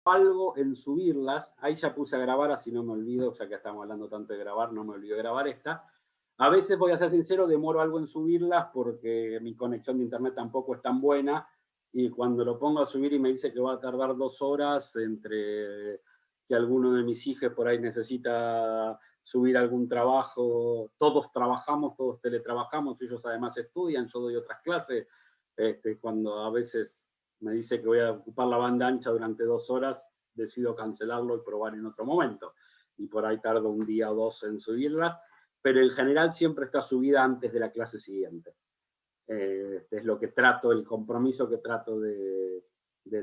algo en subirlas, ahí ya puse a grabar, así no me olvido, ya que estamos hablando tanto de grabar, no me olvido de grabar esta. A veces, voy a ser sincero, demoro algo en subirlas porque mi conexión de internet tampoco es tan buena, y cuando lo pongo a subir y me dice que va a tardar 2 horas, entre que alguno de mis hijos por ahí necesita subir algún trabajo, todos trabajamos, todos teletrabajamos, ellos además estudian, yo doy otras clases, cuando a veces me dice que voy a ocupar la banda ancha durante 2 horas, decido cancelarlo y probar en otro momento. Y por ahí tardo un día o dos en subirlas, pero en general siempre está subida antes de la clase siguiente. Es lo que trato, el compromiso que trato de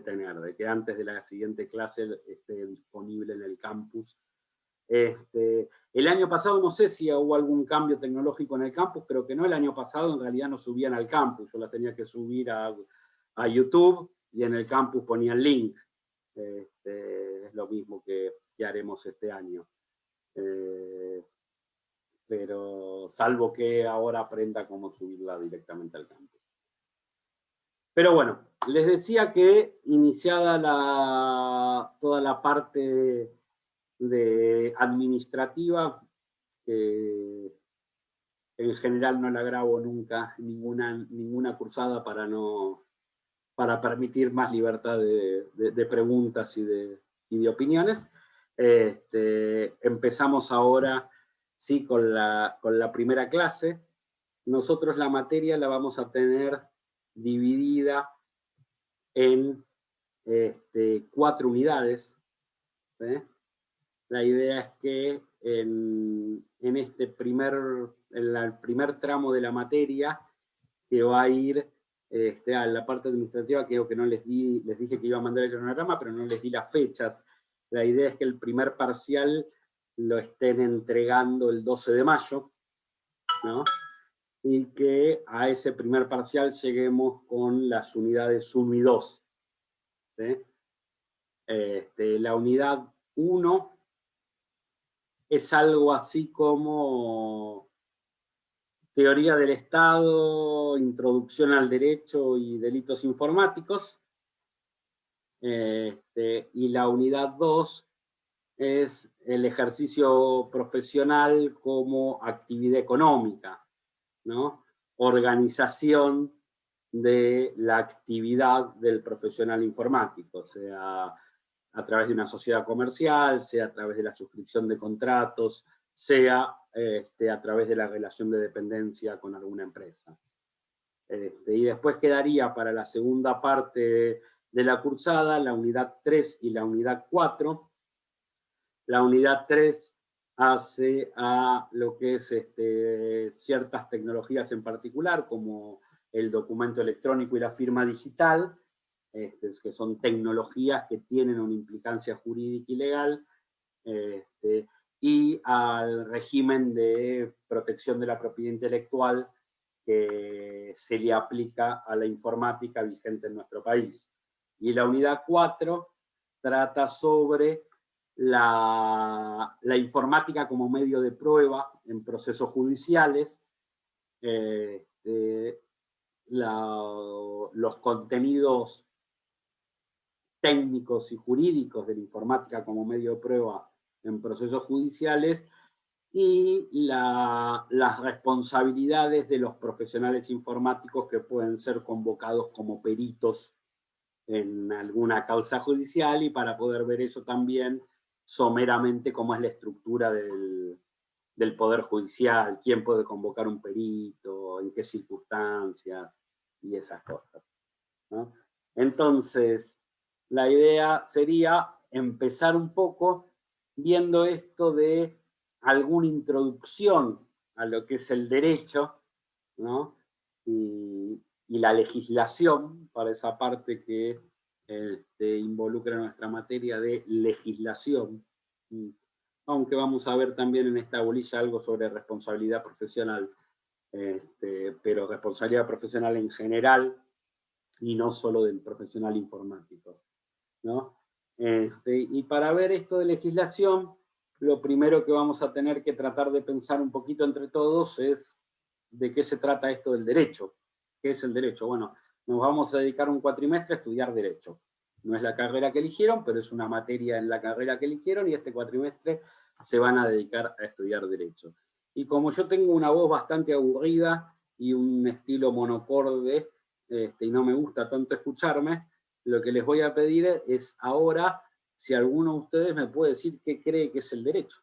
tener, de que antes de la siguiente clase esté disponible en el campus. El año pasado no sé si hubo algún cambio tecnológico en el campus, creo que no. El año pasado en realidad no subían al campus, yo las tenía que subir a YouTube, y en el campus ponía el link. Es lo mismo que haremos este año. Pero salvo que ahora aprenda cómo subirla directamente al campus. Pero bueno, les decía que iniciada toda la parte de administrativa, en general no la grabo nunca, ninguna cursada, para permitir más libertad de preguntas y de opiniones. Empezamos ahora, sí, con la primera clase. Nosotros la materia la vamos a tener dividida en 4 unidades. ¿Sí? La idea es que en el primer tramo de la materia, que va a ir a la parte administrativa, creo que no les dije que iba a mandar el cronograma, pero no les di las fechas. La idea es que el primer parcial lo estén entregando el 12 de mayo, ¿no? Y que a ese primer parcial lleguemos con las unidades 1 y 2. ¿Sí? La unidad 1 es algo así como teoría del Estado, introducción al derecho y delitos informáticos. Y la unidad 2 es el ejercicio profesional como actividad económica, ¿no? Organización de la actividad del profesional informático, sea a través de una sociedad comercial, sea a través de la suscripción de contratos, sea a través de la relación de dependencia con alguna empresa. Y después quedaría para la segunda parte de la cursada la unidad 3 y la unidad 4. La unidad 3 hace a lo que es ciertas tecnologías en particular, como el documento electrónico y la firma digital, que son tecnologías que tienen una implicancia jurídica y legal, y al régimen de protección de la propiedad intelectual que se le aplica a la informática vigente en nuestro país. Y la unidad 4 trata sobre la informática como medio de prueba en procesos judiciales, los contenidos técnicos y jurídicos de la informática como medio de prueba en procesos judiciales, y las responsabilidades de los profesionales informáticos que pueden ser convocados como peritos en alguna causa judicial, y para poder ver eso también someramente cómo es la estructura del Poder Judicial, quién puede convocar un perito, en qué circunstancias y esas cosas, ¿no? Entonces, la idea sería empezar un poco viendo esto de alguna introducción a lo que es el derecho, ¿no? Y la legislación, para esa parte que involucra nuestra materia de legislación. Aunque vamos a ver también en esta bolilla algo sobre responsabilidad profesional, pero responsabilidad profesional en general y no solo del profesional informático, ¿no? Y para ver esto de legislación, lo primero que vamos a tener que tratar de pensar un poquito entre todos es de qué se trata esto del derecho. ¿Qué es el derecho? Bueno, nos vamos a dedicar un cuatrimestre a estudiar derecho. No es la carrera que eligieron, pero es una materia en la carrera que eligieron, y este cuatrimestre se van a dedicar a estudiar Derecho. Y como yo tengo una voz bastante aburrida y un estilo monocorde, y no me gusta tanto escucharme, lo que les voy a pedir es ahora, si alguno de ustedes me puede decir qué cree que es el derecho.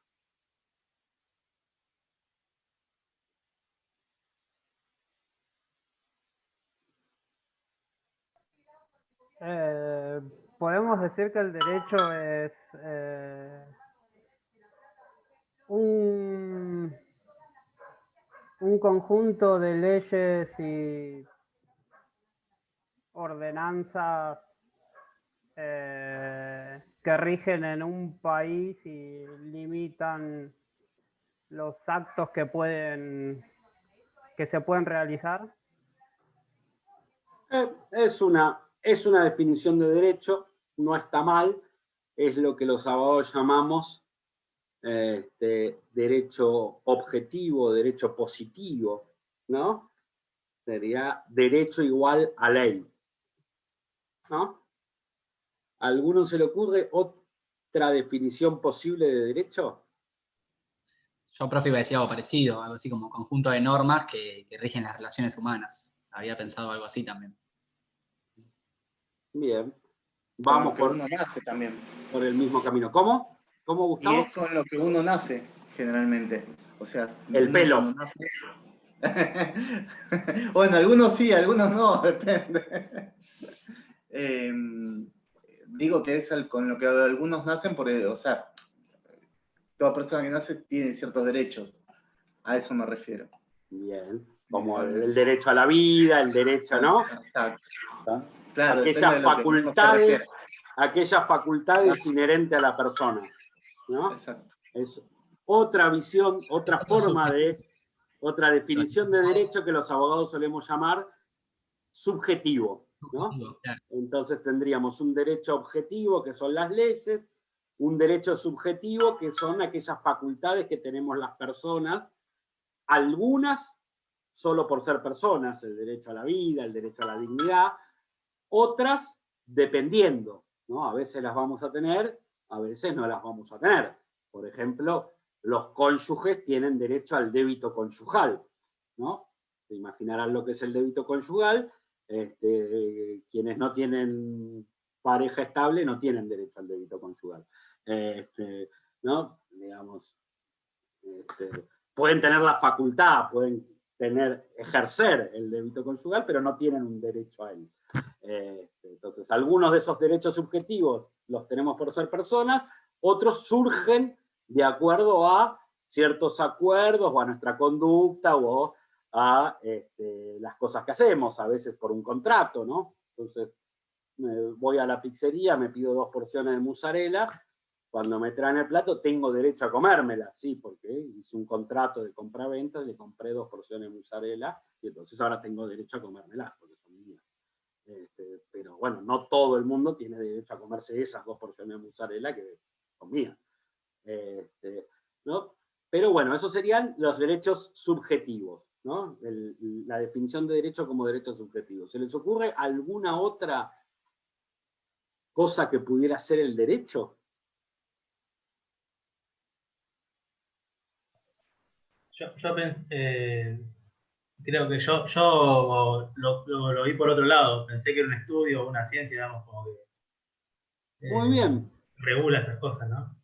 Podemos decir que el derecho es un, un conjunto de leyes y ordenanzas que rigen en un país y limitan los actos que se pueden realizar. Es una definición de derecho, no está mal, es lo que los abogados llamamos derecho objetivo, derecho positivo, ¿no? Sería derecho igual a ley, ¿no? ¿A alguno se le ocurre otra definición posible de derecho? Yo, profe, iba a decir algo parecido, algo así como conjunto de normas que rigen las relaciones humanas. Había pensado algo así también. Bien. Con Vamos lo que uno nace también. por el mismo camino. ¿Cómo? ¿Cómo, Y Gustavo? es con lo que uno nace, generalmente. O sea, el uno pelo. cuando nace... Bueno, algunos sí, algunos no, depende. Digo que es con lo que algunos nacen, porque, o sea, toda persona que nace tiene ciertos derechos. A eso me refiero. Bien. Como el derecho a la vida, el derecho, ¿no? Exacto. ¿Ah? Claro, aquellas facultades, Exacto. inherentes a la persona, ¿no? Exacto. Es otra visión, otra forma otra definición de derecho que los abogados solemos llamar subjetivo, ¿no? Entonces tendríamos un derecho objetivo, que son las leyes, un derecho subjetivo, que son aquellas facultades que tenemos las personas, algunas solo por ser personas, el derecho a la vida, el derecho a la dignidad, otras dependiendo, ¿no? A veces las vamos a tener, a veces no las vamos a tener. Por ejemplo, los cónyuges tienen derecho al débito conyugal, ¿no? Se imaginarán lo que es el débito conyugal. Quienes no tienen pareja estable no tienen derecho al débito conyugal. ¿No? Digamos, pueden tener la facultad, pueden ejercer el débito conyugal, pero no tienen un derecho a él. Entonces, algunos de esos derechos subjetivos los tenemos por ser personas, otros surgen de acuerdo a ciertos acuerdos o a nuestra conducta o a las cosas que hacemos, a veces por un contrato, ¿no? Entonces, voy a la pizzería, me pido 2 porciones de mozzarella, cuando me traen el plato tengo derecho a comérmela, sí, porque hice un contrato de compra-venta y le compré 2 porciones de mozzarella, y entonces ahora tengo derecho a comérmela, porque son mías. Pero bueno, no todo el mundo tiene derecho a comerse esas 2 porciones de mozzarella que son mías. ¿No? Pero bueno, esos serían los derechos subjetivos, ¿no? La definición de derecho como derecho subjetivo. ¿Se les ocurre alguna otra cosa que pudiera ser el derecho? Yo pensé, creo que yo lo vi por otro lado. Pensé que era un estudio, una ciencia, digamos, como que Muy bien. regula esas cosas, ¿no?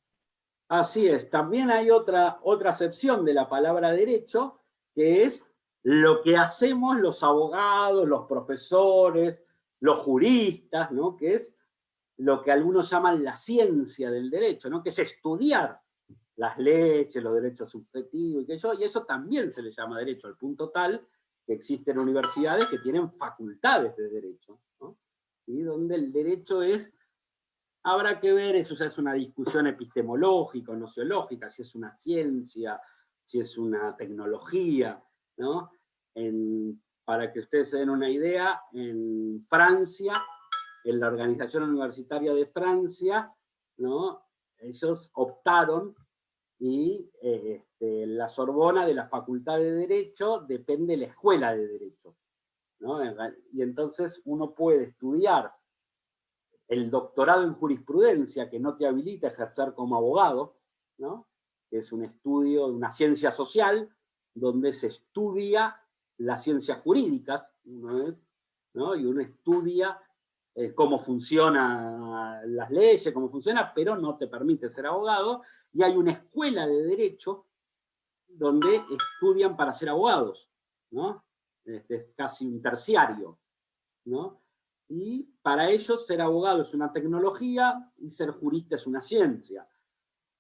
Así es. También hay otra acepción de la palabra derecho, que es lo que hacemos los abogados, los profesores, los juristas, ¿no? Que es lo que algunos llaman la ciencia del derecho, ¿no? Que es estudiar las leyes, los derechos subjetivos, y eso también se le llama derecho, al punto tal que existen universidades que tienen facultades de derecho, ¿no? Y donde el derecho habrá que ver, eso ya es una discusión epistemológica, nociológica, si es una ciencia, si es una tecnología, ¿no? Para que ustedes se den una idea, en Francia, en la Organización Universitaria de Francia, ¿no? Ellos optaron y la Sorbona de la Facultad de Derecho depende de la Escuela de Derecho, ¿no? Y entonces uno puede estudiar el doctorado en jurisprudencia, que no te habilita a ejercer como abogado, ¿no? Es un estudio, una ciencia social, donde se estudia las ciencias jurídicas, ¿no? Y uno estudia cómo funcionan las leyes, cómo funciona, pero no te permite ser abogado, y hay una escuela de derecho donde estudian para ser abogados, ¿no? Es casi un terciario, ¿no? Y para ellos ser abogado es una tecnología y ser jurista es una ciencia.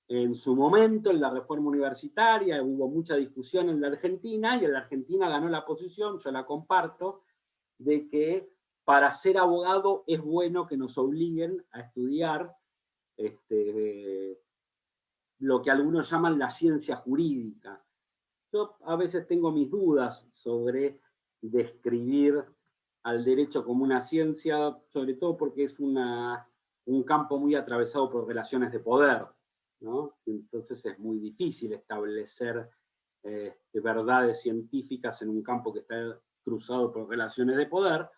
En su momento, en la reforma universitaria, hubo mucha discusión en la Argentina, y en la Argentina ganó la posición, yo la comparto, de que para ser abogado es bueno que nos obliguen a estudiar lo que algunos llaman la ciencia jurídica. Yo a veces tengo mis dudas sobre describir al derecho como una ciencia, sobre todo porque es un campo muy atravesado por relaciones de poder, ¿no? Entonces es muy difícil establecer verdades científicas en un campo que está cruzado por relaciones de poder,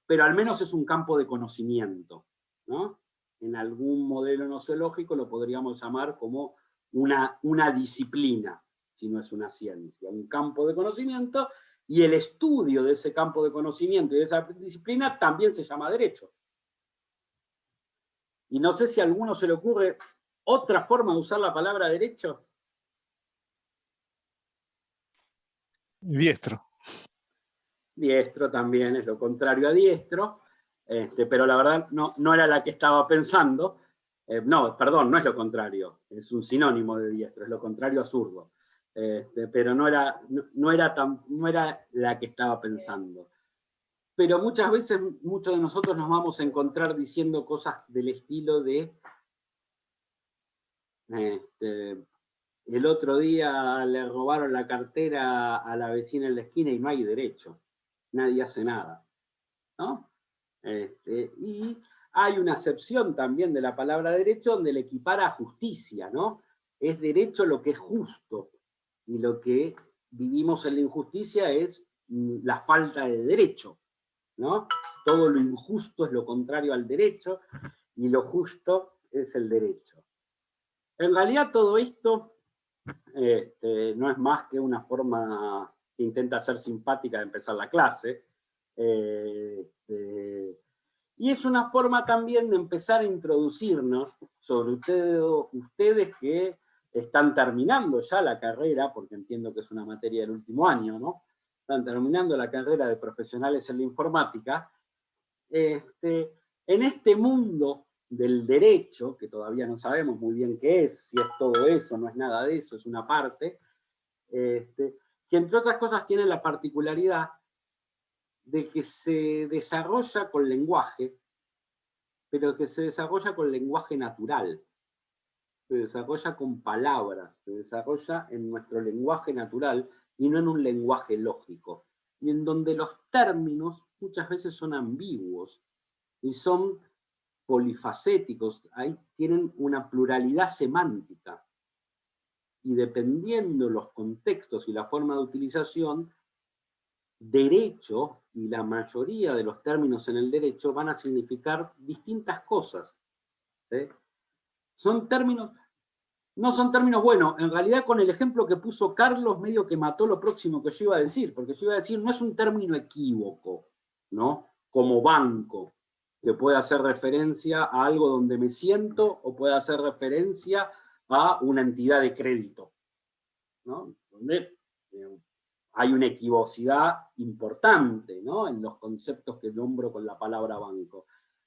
pero al menos es un campo de conocimiento, ¿no? En algún modelo nociológico lo podríamos llamar como una disciplina, si no es una ciencia, un campo de conocimiento, y el estudio de ese campo de conocimiento y de esa disciplina también se llama derecho. Y no sé si a alguno se le ocurre otra forma de usar la palabra derecho. Diestro. Diestro también es lo contrario a diestro, pero la verdad no era la que estaba pensando. No, perdón, no es lo contrario, es un sinónimo de diestro, es lo contrario a zurdo. Pero no era la que estaba pensando. Pero muchas veces, muchos de nosotros nos vamos a encontrar diciendo cosas del estilo de el otro día le robaron la cartera a la vecina en la esquina y no hay derecho. Nadie hace nada, ¿no? Y hay una acepción también de la palabra derecho donde le equipara a justicia, ¿no? Es derecho lo que es justo, y lo que vivimos en la injusticia es la falta de derecho, ¿no? Todo lo injusto es lo contrario al derecho, y lo justo es el derecho. En realidad todo esto no es más que una forma que intenta ser simpática de empezar la clase, y es una forma también de empezar a introducirnos sobre ustedes que están terminando ya la carrera, porque entiendo que es una materia del último año, ¿no? Están terminando la carrera de profesionales en la informática. En este mundo del derecho, que todavía no sabemos muy bien qué es, si es todo eso, no es nada de eso, es una parte, que entre otras cosas tiene la particularidad de que se desarrolla con lenguaje, pero que se desarrolla con lenguaje natural, se desarrolla con palabras, se desarrolla en nuestro lenguaje natural y no en un lenguaje lógico, y en donde los términos muchas veces son ambiguos y son polifacéticos, ahí tienen una pluralidad semántica, y dependiendo los contextos y la forma de utilización, derecho y la mayoría de los términos en el derecho van a significar distintas cosas, ¿sí? Son términos, no son términos buenos. En realidad, con el ejemplo que puso Carlos, medio que mató lo próximo que yo iba a decir, porque yo iba a decir, no es un término equívoco, ¿no? Como banco, que puede hacer referencia a algo donde me siento, o puede hacer referencia a una entidad de crédito, ¿no? Donde hay una equivocidad importante, ¿no? En los conceptos que nombro con la palabra banco.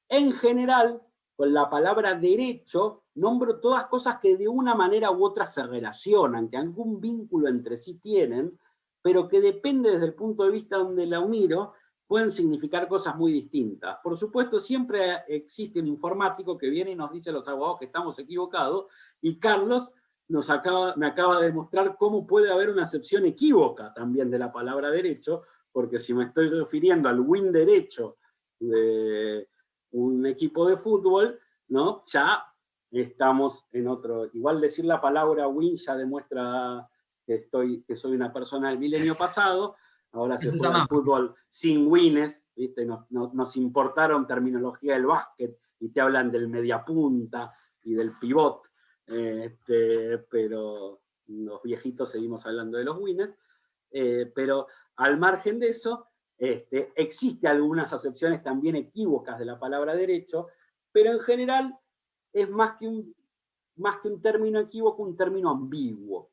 En general, con la palabra derecho, nombro todas cosas que de una manera u otra se relacionan, que algún vínculo entre sí tienen, pero que depende desde el punto de vista donde la miro, pueden significar cosas muy distintas. Por supuesto, siempre existe un informático que viene y nos dice a los abogados que estamos equivocados, y Carlos me acaba de demostrar cómo puede haber una acepción equívoca también de la palabra derecho, porque si me estoy refiriendo al win derecho de un equipo de fútbol, ¿no? Ya estamos en otro. Igual decir la palabra win ya demuestra que soy una persona del milenio pasado, ahora se Eso juega el llama. fútbol sin wines, ¿viste? Nos importaron terminología del básquet y te hablan del mediapunta y del pivot, pero los viejitos seguimos hablando de los wines, pero al margen de eso, existe algunas acepciones también equívocas de la palabra derecho, pero en general es más que un término equívoco, un término ambiguo,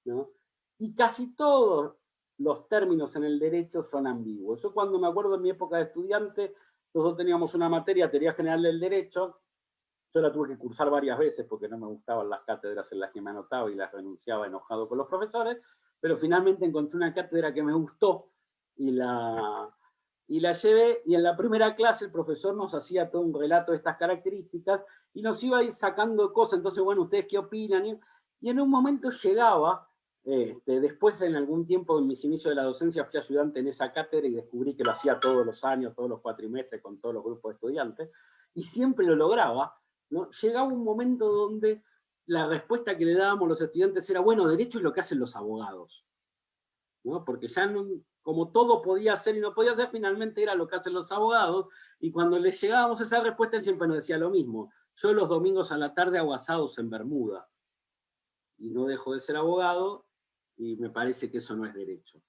¿no? Y casi todos los términos en el derecho son ambiguos. Yo cuando me acuerdo de mi época de estudiante, nosotros teníamos una materia, teoría general del derecho, yo la tuve que cursar varias veces porque no me gustaban las cátedras en las que me anotaba y las renunciaba enojado con los profesores, pero finalmente encontré una cátedra que me gustó y la llevé, y en la primera clase el profesor nos hacía todo un relato de estas características y nos iba a ir sacando cosas. Entonces, bueno, ¿ustedes qué opinan? Y en un momento llegaba, después en algún tiempo en mis inicios de la docencia fui ayudante en esa cátedra y descubrí que lo hacía todos los años, todos los cuatrimestres con todos los grupos de estudiantes, y siempre lo lograba, ¿no? Llegaba un momento donde la respuesta que le dábamos los estudiantes era, bueno, derecho es lo que hacen los abogados, ¿no? Porque ya no, como todo podía ser y no podía ser, finalmente era lo que hacen los abogados, y cuando les llegábamos a esa respuesta, él siempre nos decía lo mismo: yo los domingos a la tarde hago asados en Bermuda, y no dejo de ser abogado, y me parece que eso no es derecho,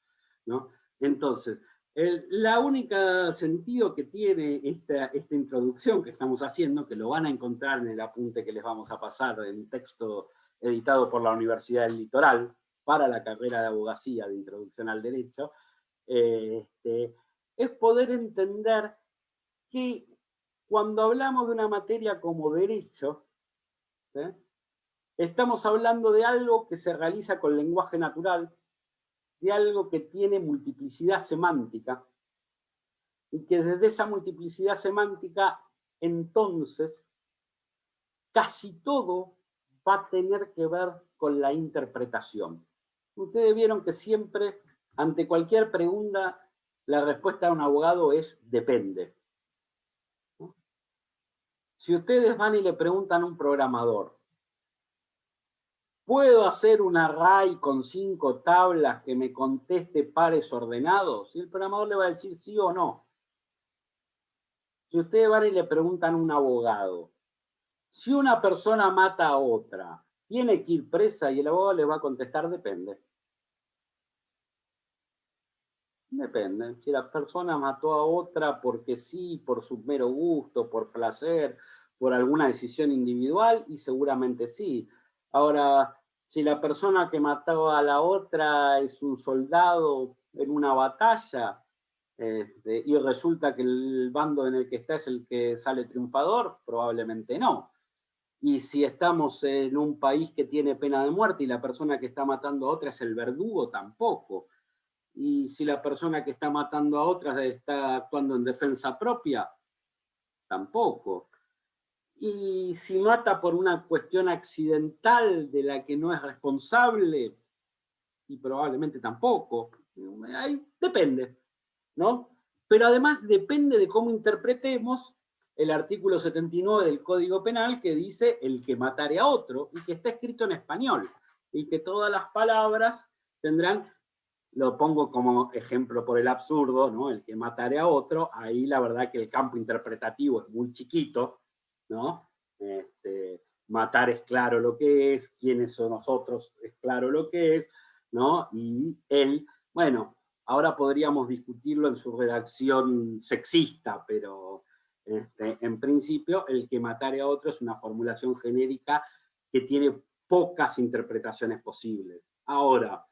¿no? Entonces, el única sentido que tiene esta introducción que estamos haciendo, que lo van a encontrar en el apunte que les vamos a pasar, en un texto editado por la Universidad del Litoral, para la carrera de abogacía de Introducción al Derecho, es poder entender que cuando hablamos de una materia como derecho, estamos hablando de algo que se realiza con lenguaje natural, de algo que tiene multiplicidad semántica, y que desde esa multiplicidad semántica, entonces, casi todo va a tener que ver con la interpretación. Ustedes vieron que siempre, ante cualquier pregunta, la respuesta de un abogado es depende, ¿no? Si ustedes van y le preguntan a un programador, ¿puedo hacer un array con 5 tablas que me conteste pares ordenados? Y el programador le va a decir sí o no. Si ustedes van y le preguntan a un abogado, si una persona mata a otra, ¿tiene que ir presa? Y el abogado le va a contestar depende. Depende. Si la persona mató a otra porque sí, por su mero gusto, por placer, por alguna decisión individual, y seguramente sí. Ahora, si la persona que mató a la otra es un soldado en una batalla, y resulta que el bando en el que está es el que sale triunfador, probablemente no. Y si estamos en un país que tiene pena de muerte y la persona que está matando a otra es el verdugo, tampoco. Y si la persona que está matando a otras está actuando en defensa propia, tampoco. Y si mata por una cuestión accidental de la que no es responsable, y probablemente tampoco. Ahí depende, ¿no? Pero además depende de cómo interpretemos el artículo 79 del Código Penal, que dice el que matare a otro, y que está escrito en español, y que todas las palabras tendrán, lo pongo como ejemplo por el absurdo, ¿no? El que matare a otro, ahí la verdad que el campo interpretativo es muy chiquito, ¿no? Matar es claro lo que es, quiénes son nosotros es claro lo que es, ¿no? Y él, bueno, ahora podríamos discutirlo en su redacción sexista, pero en principio el que matare a otro es una formulación genérica que tiene pocas interpretaciones posibles. Ahora,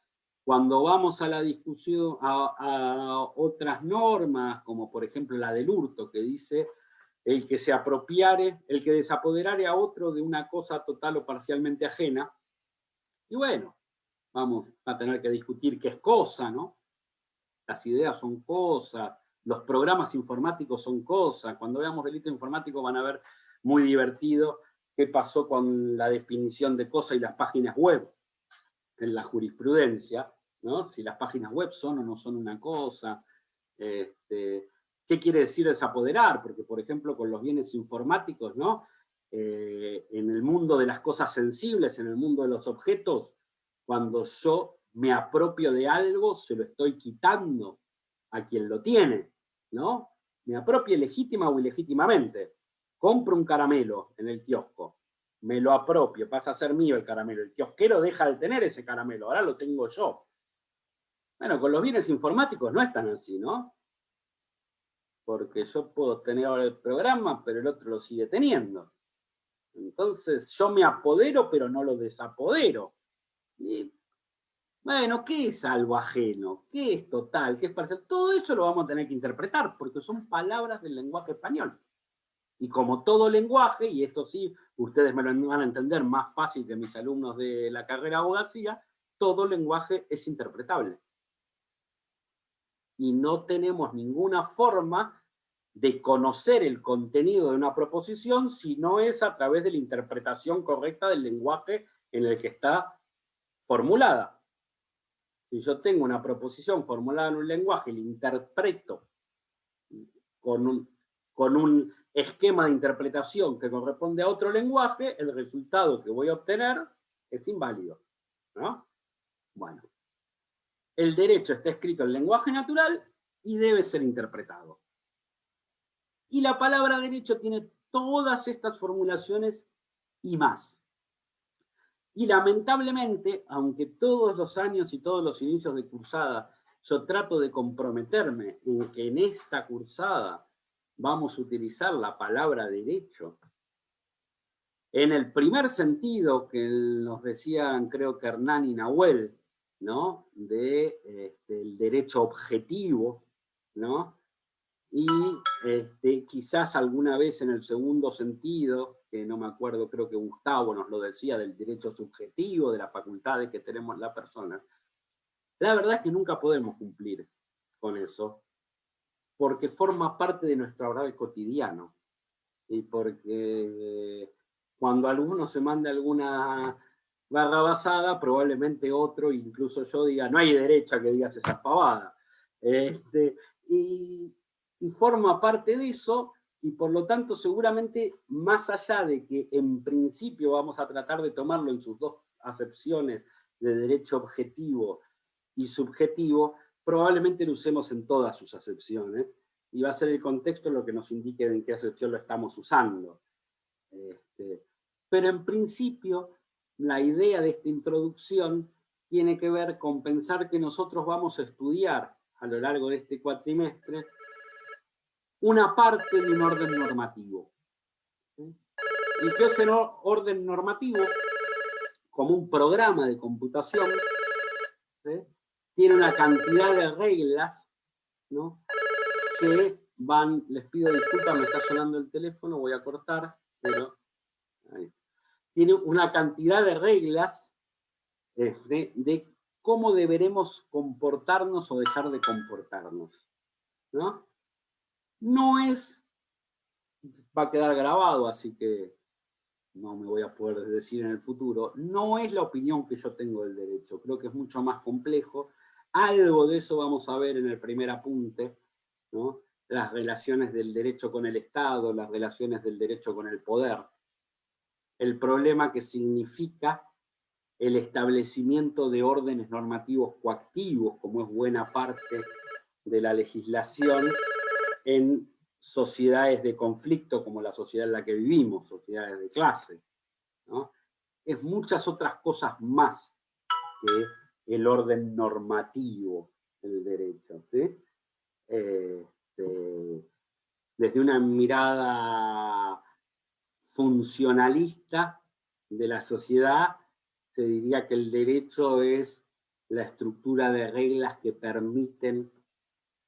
cuando vamos a la discusión, a otras normas, como por ejemplo la del hurto, que dice el que se apropiare, el que desapoderare a otro de una cosa total o parcialmente ajena, y bueno, vamos a tener que discutir qué es cosa, ¿no? Las ideas son cosas, los programas informáticos son cosas. Cuando veamos delito informático van a ver muy divertido qué pasó con la definición de cosa y las páginas web en la jurisprudencia, ¿no? Si las páginas web son o no son una cosa, ¿qué quiere decir desapoderar? Porque, por ejemplo, con los bienes informáticos, ¿no? En el mundo de las cosas sensibles, en el mundo de los objetos, cuando yo me apropio de algo, se lo estoy quitando, a quien lo tiene, ¿no? Me apropie legítima o ilegítimamente. Compro un caramelo en el kiosco, me lo apropio, pasa a ser mío el caramelo. El kiosquero deja de tener ese caramelo, ahora lo tengo yo. Bueno, con los bienes informáticos no es tan así, ¿no? Porque yo puedo tener ahora el programa, pero el otro lo sigue teniendo. Entonces yo me apodero, pero no lo desapodero. Y, bueno, ¿qué es algo ajeno? ¿Qué es total? ¿Qué es parcial? Todo eso lo vamos a tener que interpretar, porque son palabras del lenguaje español. Y como todo lenguaje, y esto sí, ustedes me lo van a entender más fácil que mis alumnos de la carrera de abogacía, todo lenguaje es interpretable. Y no tenemos ninguna forma de conocer el contenido de una proposición si no es a través de la interpretación correcta del lenguaje en el que está formulada. Si yo tengo una proposición formulada en un lenguaje y la interpreto con un esquema de interpretación que corresponde a otro lenguaje, el resultado que voy a obtener es inválido, ¿no? Bueno, el derecho está escrito en lenguaje natural y debe ser interpretado. Y la palabra derecho tiene todas estas formulaciones y más. Y lamentablemente, aunque todos los años y todos los inicios de cursada yo trato de comprometerme en que en esta cursada vamos a utilizar la palabra derecho, en el primer sentido que nos decían, creo que Hernán y Nahuel, ¿no? Del derecho objetivo, ¿no? Y quizás alguna vez en el segundo sentido, que no me acuerdo, creo que Gustavo nos lo decía, del derecho subjetivo, de las facultades que tenemos la persona. La verdad es que nunca podemos cumplir con eso, porque forma parte de nuestro oral cotidiano. Y porque cuando alguno se manda alguna barrabasada, probablemente otro, incluso yo, diga, no hay derecho a que digas esas pavadas. Y forma parte de eso, y por lo tanto seguramente más allá de que en principio vamos a tratar de tomarlo en sus dos acepciones de derecho objetivo y subjetivo, probablemente lo usemos en todas sus acepciones, y va a ser el contexto lo que nos indique en qué acepción lo estamos usando. Pero en principio, la idea de esta introducción tiene que ver con pensar que nosotros vamos a estudiar a lo largo de este cuatrimestre una parte de un orden normativo. Y que ese orden normativo, como un programa de computación, tiene una cantidad de reglas, ¿no? Que van, les pido disculpas, me está sonando el teléfono, voy a cortar, pero ahí. Tiene una cantidad de reglas de cómo deberemos comportarnos o dejar de comportarnos, ¿no? No es, va a quedar grabado, así que no me voy a poder decir en el futuro, no es la opinión que yo tengo del derecho, creo que es mucho más complejo. Algo de eso vamos a ver en el primer apunte, ¿no? Las relaciones del derecho con el Estado, las relaciones del derecho con el poder, el problema que significa el establecimiento de órdenes normativos coactivos, como es buena parte de la legislación en sociedades de conflicto como la sociedad en la que vivimos, sociedades de clase, ¿no? Es muchas otras cosas más que el orden normativo del derecho, ¿sí? Desde una mirada funcionalista de la sociedad, se diría que el derecho es la estructura de reglas que permiten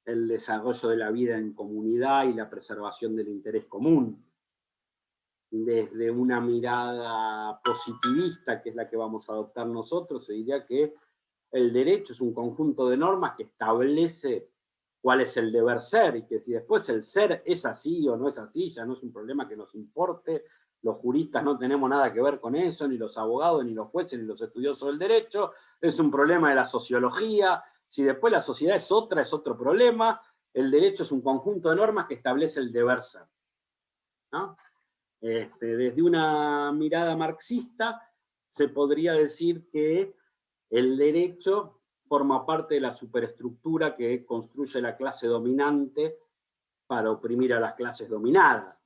el desarrollo de la vida en comunidad y la preservación del interés común. Desde una mirada positivista, que es la que vamos a adoptar nosotros, se diría que el derecho es un conjunto de normas que establece cuál es el deber ser, y que si después el ser es así o no es así, ya no es un problema que nos importe. Los juristas no tenemos nada que ver con eso, ni los abogados, ni los jueces, ni los estudiosos del derecho. Es un problema de la sociología. Si después la sociedad es otro problema. El derecho es un conjunto de normas que establece el deber ser, ¿no? Desde una mirada marxista, se podría decir que el derecho forma parte de la superestructura que construye la clase dominante para oprimir a las clases dominadas,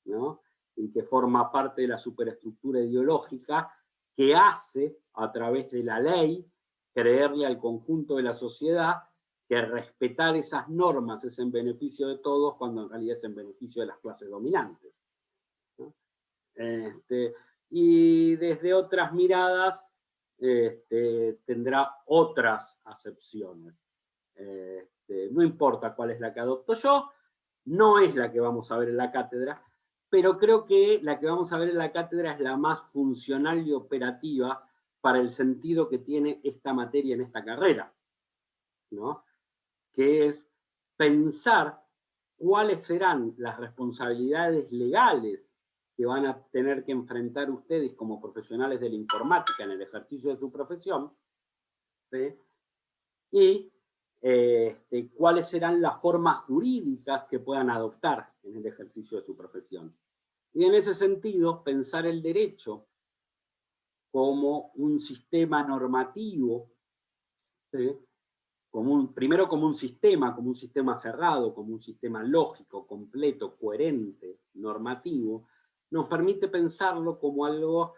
¿no? Y que forma parte de la superestructura ideológica que hace, a través de la ley, creerle al conjunto de la sociedad que respetar esas normas es en beneficio de todos, cuando en realidad es en beneficio de las clases dominantes, ¿no? Y desde otras miradas tendrá otras acepciones. No importa cuál es la que adopto yo, no es la que vamos a ver en la cátedra, pero creo que la que vamos a ver en la cátedra es la más funcional y operativa para el sentido que tiene esta materia en esta carrera, ¿no? Que es pensar cuáles serán las responsabilidades legales que van a tener que enfrentar ustedes como profesionales de la informática en el ejercicio de su profesión, ¿sí? Y cuáles serán las formas jurídicas que puedan adoptar en el ejercicio de su profesión. Y en ese sentido, pensar el derecho como un sistema normativo, ¿sí? Primero como un sistema cerrado, como un sistema lógico, completo, coherente, normativo, nos permite pensarlo como algo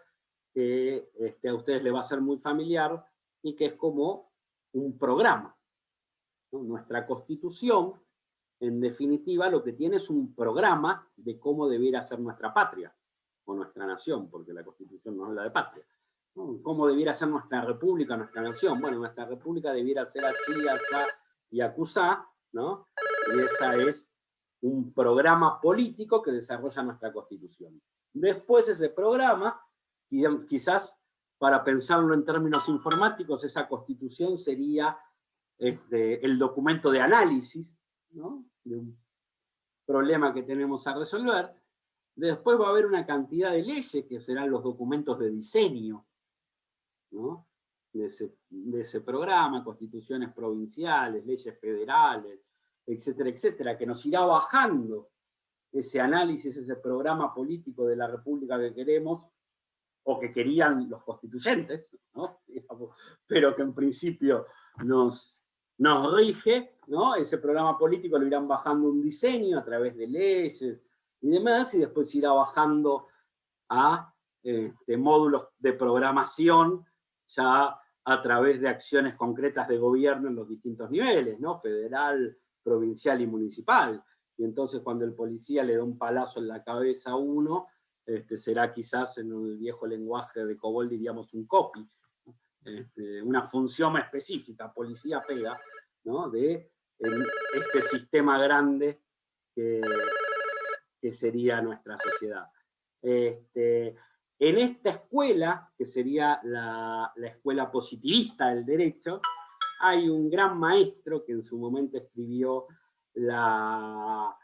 que a ustedes les va a ser muy familiar y que es como un programa, ¿no? Nuestra Constitución, en definitiva, lo que tiene es un programa de cómo debiera ser nuestra patria, o nuestra nación, porque la Constitución no habla de patria, ¿no? ¿Cómo debiera ser nuestra república, nuestra nación? Bueno, nuestra república debiera ser así, asá y acusá, ¿no? Y esa es un programa político que desarrolla nuestra Constitución. Después ese programa, quizás para pensarlo en términos informáticos, esa Constitución sería el documento de análisis, ¿no? De un problema que tenemos a resolver. Después va a haber una cantidad de leyes que serán los documentos de diseño, ¿no? de ese programa, constituciones provinciales, leyes federales, etcétera, etcétera, que nos irá bajando ese análisis, ese programa político de la república que queremos, o que querían los constituyentes, ¿no? Pero que en principio nos rige, ¿no? Ese programa político lo irán bajando un diseño a través de leyes y demás, y después irá bajando a módulos de programación ya a través de acciones concretas de gobierno en los distintos niveles, ¿no? Federal, provincial y municipal. Y entonces cuando el policía le da un palazo en la cabeza a uno, será quizás en el viejo lenguaje de COBOL diríamos un copy, una función específica, policía pega, ¿no? De este sistema grande que sería nuestra sociedad. En esta escuela, que sería la escuela positivista del derecho, hay un gran maestro que en su momento escribió la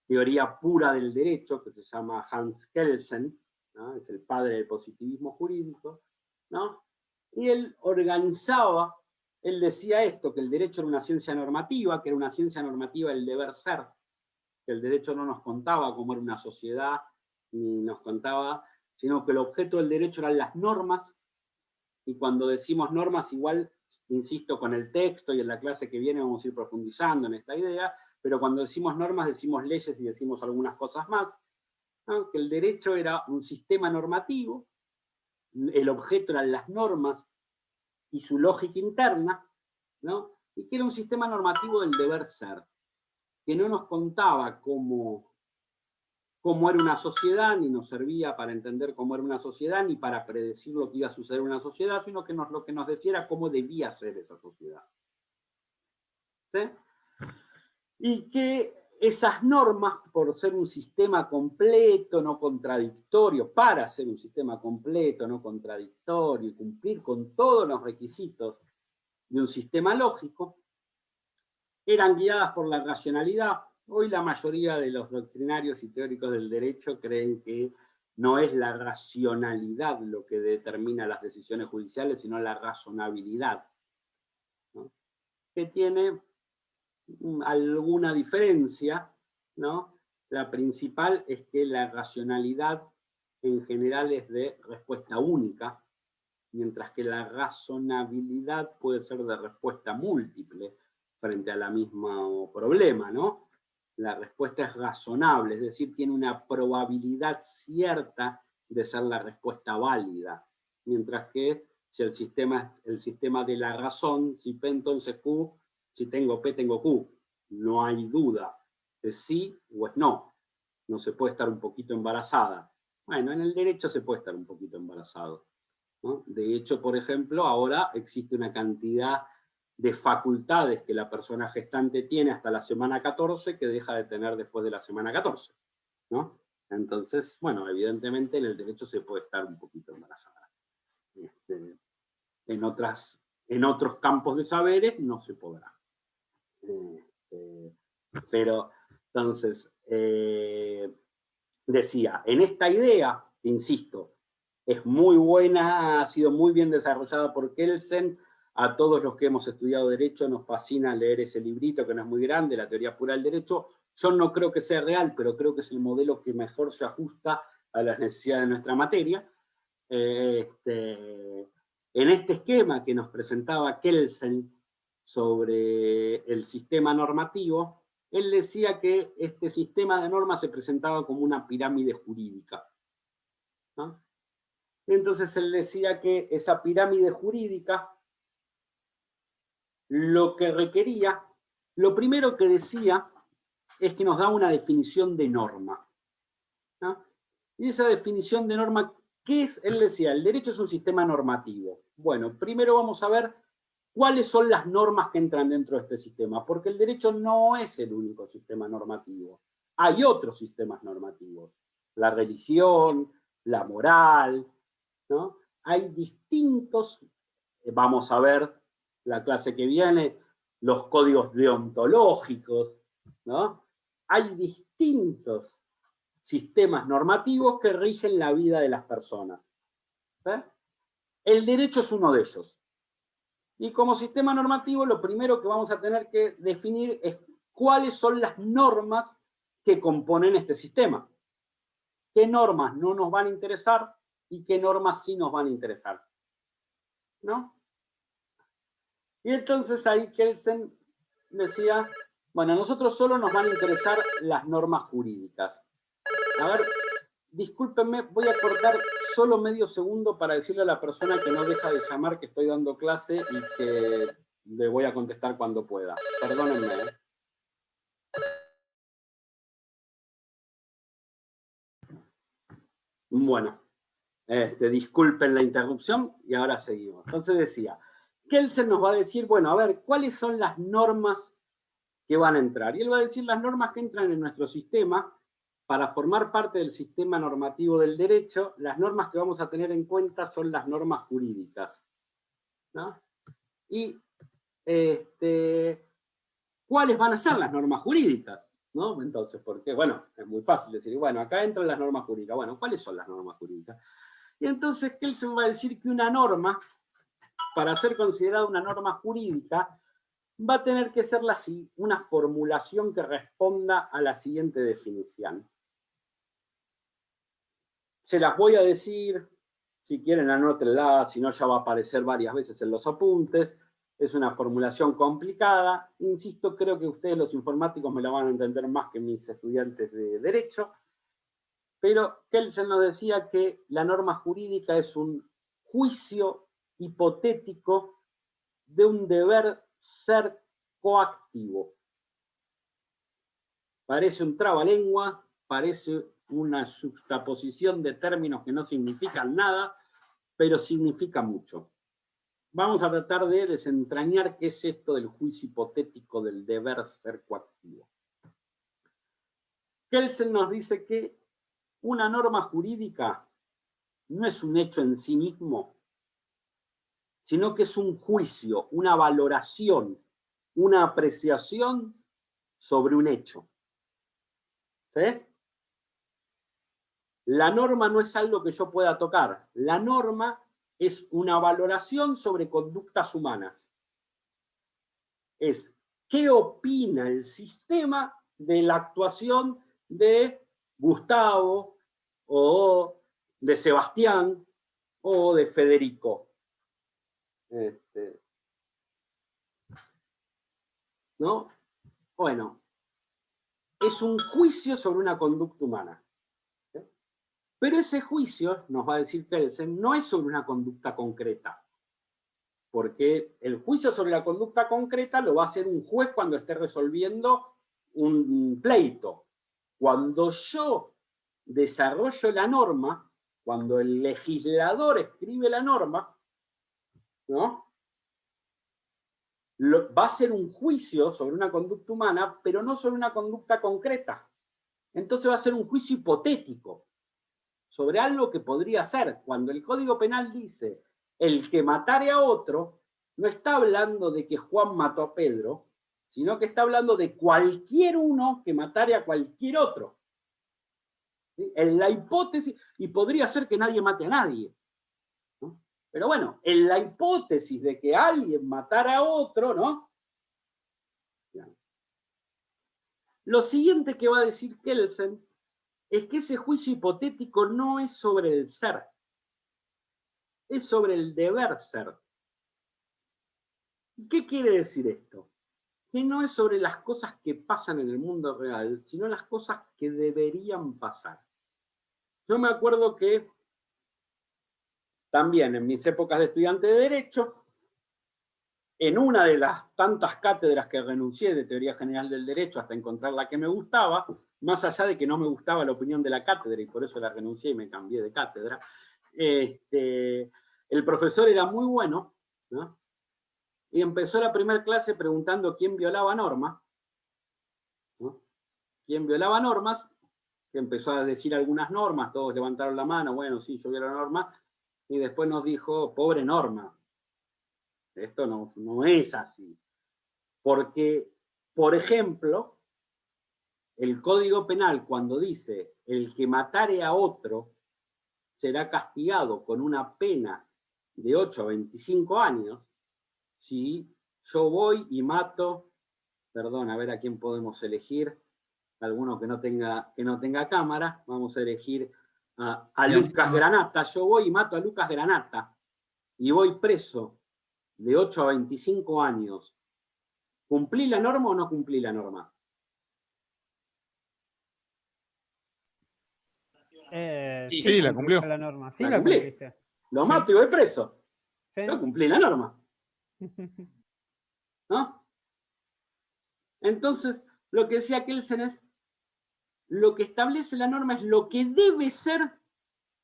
teoría pura del derecho, que se llama Hans Kelsen, ¿no? Es el padre del positivismo jurídico, ¿no? Y él decía esto, que el derecho era una ciencia normativa, que era una ciencia normativa del deber ser, que el derecho no nos contaba cómo era una sociedad, ni nos contaba, sino que el objeto del derecho eran las normas, y cuando decimos normas, igual, insisto, con el texto y en la clase que viene vamos a ir profundizando en esta idea, pero cuando decimos normas decimos leyes y decimos algunas cosas más, ¿no? Que el derecho era un sistema normativo, el objeto eran las normas y su lógica interna, ¿no? Y que era un sistema normativo del deber ser, que no nos contaba cómo era una sociedad, ni nos servía para entender cómo era una sociedad, ni para predecir lo que iba a suceder en una sociedad, sino que lo que nos decía era cómo debía ser esa sociedad. ¿Sí? Y que esas normas, por ser un sistema completo, no contradictorio, para ser un sistema completo, no contradictorio, y cumplir con todos los requisitos de un sistema lógico, eran guiadas por la racionalidad. Hoy la mayoría de los doctrinarios y teóricos del derecho creen que no es la racionalidad lo que determina las decisiones judiciales, sino la razonabilidad, ¿no? Que tiene alguna diferencia, ¿no? La principal es que la racionalidad en general es de respuesta única, mientras que la razonabilidad puede ser de respuesta múltiple frente a la misma problema, ¿no? La respuesta es razonable, es decir, tiene una probabilidad cierta de ser la respuesta válida, mientras que si el sistema es el sistema de la razón, si P entonces Q, si tengo P tengo Q, no hay duda, es sí o es no, no se puede estar un poquito embarazada. Bueno, en el derecho se puede estar un poquito embarazado, ¿no? De hecho, por ejemplo, ahora existe una cantidad de facultades que la persona gestante tiene hasta la semana 14 que deja de tener después de la semana 14, ¿no? Entonces, bueno, evidentemente en el derecho se puede estar un poquito embarazada. En otros campos de saberes no se podrá. Pero, entonces, decía, en esta idea, insisto, es muy buena, ha sido muy bien desarrollada por Kelsen. A todos los que hemos estudiado Derecho nos fascina leer ese librito, que no es muy grande, La teoría pura del derecho. Yo no creo que sea real, pero creo que es el modelo que mejor se ajusta a las necesidades de nuestra materia. En este esquema que nos presentaba Kelsen sobre el sistema normativo, él decía que este sistema de normas se presentaba como una pirámide jurídica, ¿no? Entonces él decía que esa pirámide jurídica lo que requería, lo primero que decía es que nos da una definición de norma, ¿no? Y esa definición de norma, ¿qué es? Él decía, el derecho es un sistema normativo. Bueno, primero vamos a ver cuáles son las normas que entran dentro de este sistema, porque el derecho no es el único sistema normativo. Hay otros sistemas normativos, la religión, la moral, ¿no? Hay distintos, vamos a ver la clase que viene, los códigos deontológicos, ¿no? Hay distintos sistemas normativos que rigen la vida de las personas. El derecho es uno de ellos. Y como sistema normativo, lo primero que vamos a tener que definir es cuáles son las normas que componen este sistema. ¿Qué normas no nos van a interesar y qué normas sí nos van a interesar? ¿No? Y entonces ahí Kelsen decía, bueno, a nosotros solo nos van a interesar las normas jurídicas. A ver, discúlpenme, voy a cortar solo medio segundo para decirle a la persona que no deja de llamar que estoy dando clase y que le voy a contestar cuando pueda. Perdónenme. Bueno, disculpen la interrupción y ahora seguimos. Entonces decía, Kelsen nos va a decir, bueno, a ver, ¿cuáles son las normas que van a entrar? Y él va a decir las normas que entran en nuestro sistema. Para formar parte del sistema normativo del derecho, las normas que vamos a tener en cuenta son las normas jurídicas, ¿no? Y ¿cuáles van a ser las normas jurídicas? ¿No? Entonces, porque, bueno, es muy fácil decir, bueno, acá entran las normas jurídicas. Bueno, ¿cuáles son las normas jurídicas? Y entonces Kelsen va a decir que una norma, para ser considerada una norma jurídica, va a tener que ser una formulación que responda a la siguiente definición. Se las voy a decir, si quieren anótenla, si no ya va a aparecer varias veces en los apuntes. Es una formulación complicada. Insisto, creo que ustedes los informáticos me la van a entender más que mis estudiantes de Derecho. Pero Kelsen nos decía que la norma jurídica es un juicio hipotético de un deber ser coactivo. Parece un trabalengua, parece una juxtaposición de términos que no significan nada, pero significa mucho. Vamos a tratar de desentrañar qué es esto del juicio hipotético del deber ser coactivo. Kelsen nos dice que una norma jurídica no es un hecho en sí mismo, sino que es un juicio, una valoración, una apreciación sobre un hecho. ¿Sí? La norma no es algo que yo pueda tocar. La norma es una valoración sobre conductas humanas. Es qué opina el sistema de la actuación de Gustavo, o de Sebastián, o de Federico. ¿No? Bueno, es un juicio sobre una conducta humana. ¿Sí? Pero ese juicio, nos va a decir Kelsen, no es sobre una conducta concreta. Porque el juicio sobre la conducta concreta lo va a hacer un juez cuando esté resolviendo un pleito. Cuando yo desarrollo la norma, cuando el legislador escribe la norma, ¿no? Va a ser un juicio sobre una conducta humana, pero no sobre una conducta concreta. Entonces va a ser un juicio hipotético sobre algo que podría ser. Cuando el Código Penal dice el que matare a otro, no está hablando de que Juan mató a Pedro, sino que está hablando de cualquier uno que matare a cualquier otro. ¿Sí? En la hipótesis, y podría ser que nadie mate a nadie, ¿no? Pero bueno, en la hipótesis de que alguien matara a otro, ¿no? Lo siguiente que va a decir Kelsen es que ese juicio hipotético no es sobre el ser, es sobre el deber ser. ¿Qué quiere decir esto? Que no es sobre las cosas que pasan en el mundo real, sino las cosas que deberían pasar. Yo me acuerdo que también en mis épocas de estudiante de Derecho, en una de las tantas cátedras que renuncié de Teoría General del Derecho hasta encontrar la que me gustaba, más allá de que no me gustaba la opinión de la cátedra y por eso la renuncié y me cambié de cátedra, el profesor era muy bueno, ¿no? Y empezó la primera clase preguntando quién violaba normas, ¿no? ¿Quién violaba normas? Que empezó a decir algunas normas, todos levantaron la mano, bueno, sí, yo violo normas, y después nos dijo, pobre norma. Esto no es así. Porque, por ejemplo, el Código Penal cuando dice el que matare a otro será castigado con una pena de 8 a 25 años, si yo voy y mato, perdón, a ver a quién podemos elegir, alguno que no tenga cámara, vamos a elegir a Lucas Granata, yo voy y mato a Lucas Granata y voy preso de 8 a 25 años, ¿cumplí la norma o no cumplí la norma? Sí, la cumplió. La norma. Sí, La la cumplí. cumpliste. Lo Sí. mato y voy preso. Sí. Yo cumplí la norma, ¿no? Entonces, lo que decía Kelsen es, lo que establece la norma es lo que debe ser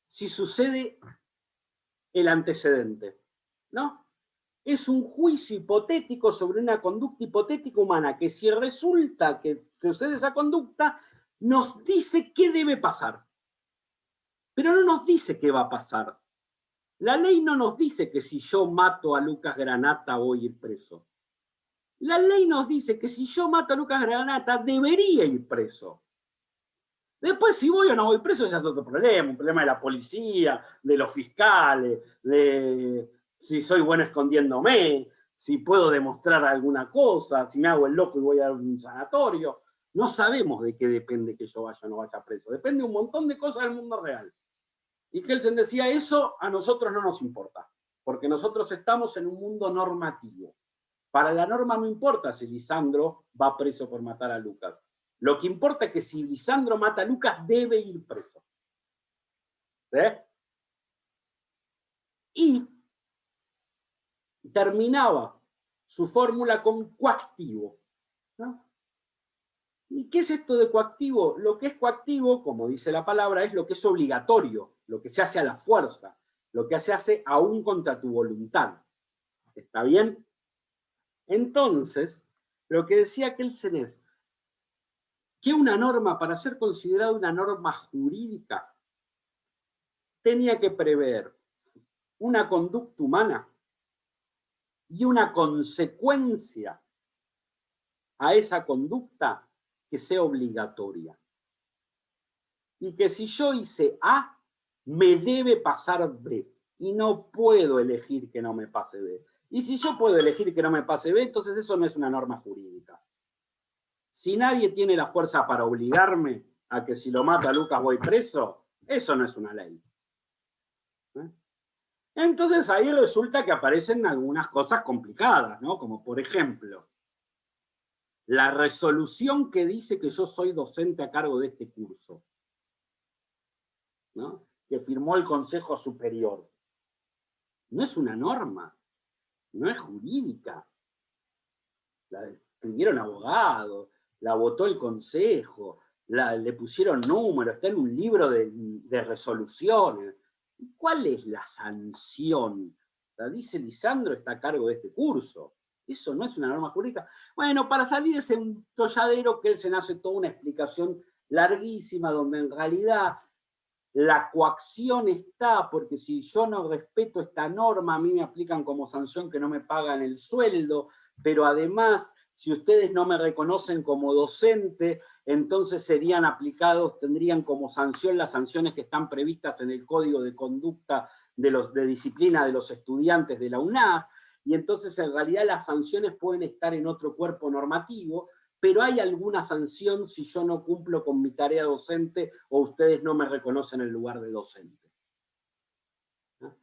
si sucede el antecedente, ¿no? Es un juicio hipotético sobre una conducta hipotética humana que si resulta que sucede esa conducta, nos dice qué debe pasar. Pero no nos dice qué va a pasar. La ley no nos dice que si yo mato a Lucas Granata voy a ir preso. La ley nos dice que si yo mato a Lucas Granata debería ir preso. Después si voy o no voy preso ya es otro problema, un problema de la policía, de los fiscales, de si soy bueno escondiéndome, si puedo demostrar alguna cosa, si me hago el loco y voy a un sanatorio. No sabemos de qué depende que yo vaya o no vaya preso. Depende de un montón de cosas del mundo real. Y Kelsen decía, eso a nosotros no nos importa, porque nosotros estamos en un mundo normativo. Para la norma no importa si Lisandro va preso por matar a Lucas. Lo que importa es que si Lisandro mata a Lucas, debe ir preso. ¿Sí? Y terminaba su fórmula con coactivo, ¿no? ¿Y qué es esto de coactivo? Lo que es coactivo, como dice la palabra, es lo que es obligatorio, lo que se hace a la fuerza, lo que se hace aún contra tu voluntad. ¿Está bien? Entonces, lo que decía Kelsen es que una norma, para ser considerada una norma jurídica, tenía que prever una conducta humana y una consecuencia a esa conducta que sea obligatoria. Y que si yo hice A, me debe pasar B. Y no puedo elegir que no me pase B. Y si yo puedo elegir que no me pase B, entonces eso no es una norma jurídica. Si nadie tiene la fuerza para obligarme a que si lo mata Lucas voy preso, eso no es una ley. ¿Eh? Entonces ahí resulta que aparecen algunas cosas complicadas, ¿no? Como por ejemplo, la resolución que dice que yo soy docente a cargo de este curso, ¿no? Que firmó el Consejo Superior. No es una norma, no es jurídica. La escribieron abogados, la votó el Consejo, le pusieron números, está en un libro de resoluciones. ¿Cuál es la sanción? Dice Lisandro está a cargo de este curso. Eso no es una norma jurídica. Bueno, para salir de ese entolladero, Kelsen hace toda una explicación larguísima, donde en realidad la coacción está, porque si yo no respeto esta norma, a mí me aplican como sanción que no me pagan el sueldo, pero además, si ustedes no me reconocen como docente, entonces serían aplicados, tendrían como sanción las sanciones que están previstas en el Código de Conducta de Disciplina de los Estudiantes de la UNAF, y entonces en realidad las sanciones pueden estar en otro cuerpo normativo, pero hay alguna sanción si yo no cumplo con mi tarea docente o ustedes no me reconocen el lugar de docente. ¿No?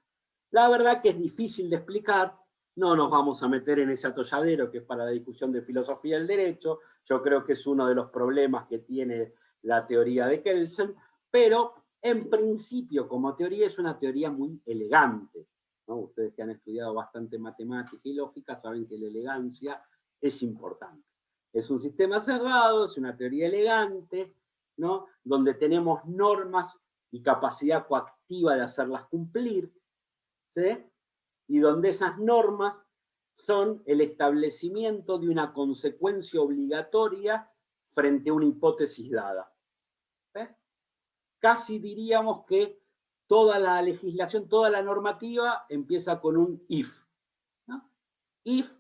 La verdad que es difícil de explicar, no nos vamos a meter en ese atolladero que es para la discusión de filosofía del derecho, yo creo que es uno de los problemas que tiene la teoría de Kelsen, pero en principio como teoría es una teoría muy elegante, ¿no? Ustedes que han estudiado bastante matemática y lógica saben que la elegancia es importante. Es un sistema cerrado, es una teoría elegante, ¿no? Donde tenemos normas y capacidad coactiva de hacerlas cumplir, ¿sí? Y donde esas normas son el establecimiento de una consecuencia obligatoria frente a una hipótesis dada. ¿Sí? Casi diríamos que toda la legislación, toda la normativa empieza con un if, ¿no? If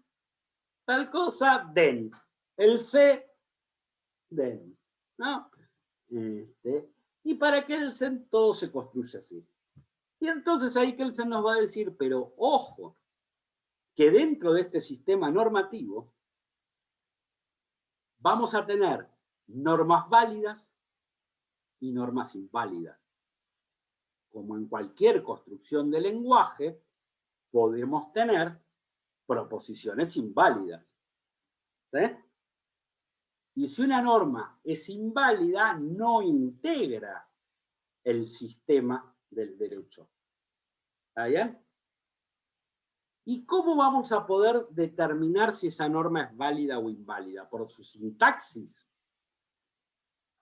tal cosa, then. El C, then, ¿no? Y para Kelsen todo se construye así. Y entonces ahí Kelsen nos va a decir, pero ojo, que dentro de este sistema normativo vamos a tener normas válidas y normas inválidas. Como en cualquier construcción de lenguaje, podemos tener proposiciones inválidas. ¿Sí? Y si una norma es inválida, no integra el sistema del derecho. ¿Está bien? ¿Y cómo vamos a poder determinar si esa norma es válida o inválida? Por su sintaxis,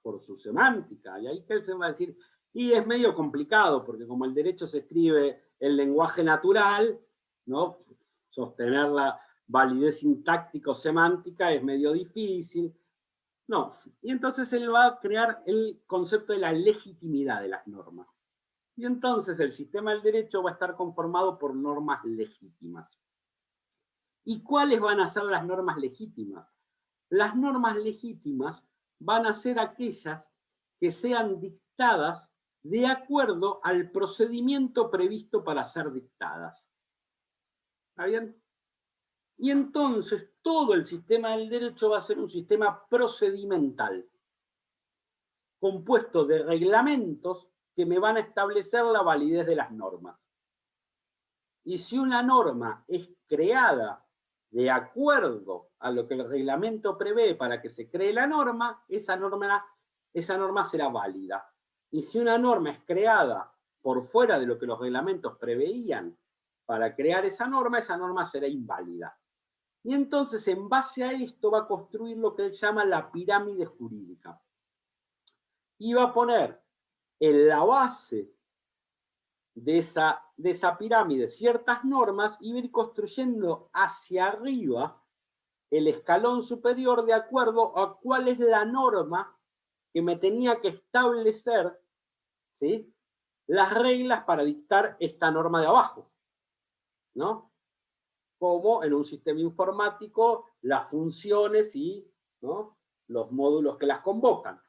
por su semántica. Y ahí Kelsen va a decir, y es medio complicado, porque como el derecho se escribe en lenguaje natural, ¿no? Sostener la validez sintáctico-semántica es medio difícil. No, y entonces él va a crear el concepto de la legitimidad de las normas. Y entonces el sistema del derecho va a estar conformado por normas legítimas. ¿Y cuáles van a ser las normas legítimas? Las normas legítimas van a ser aquellas que sean dictadas de acuerdo al procedimiento previsto para ser dictadas. ¿Está bien? Y entonces todo el sistema del derecho va a ser un sistema procedimental, compuesto de reglamentos que me van a establecer la validez de las normas. Y si una norma es creada de acuerdo a lo que el reglamento prevé para que se cree la norma, esa norma será válida. Y si una norma es creada por fuera de lo que los reglamentos preveían para crear esa norma será inválida. Y entonces, en base a esto, va a construir lo que él llama la pirámide jurídica. Y va a poner en la base de esa pirámide ciertas normas y va a ir construyendo hacia arriba el escalón superior de acuerdo a cuál es la norma que me tenía que establecer, ¿sí?, las reglas para dictar esta norma de abajo, ¿no? Como en un sistema informático las funciones y, ¿no?, los módulos que las convocan,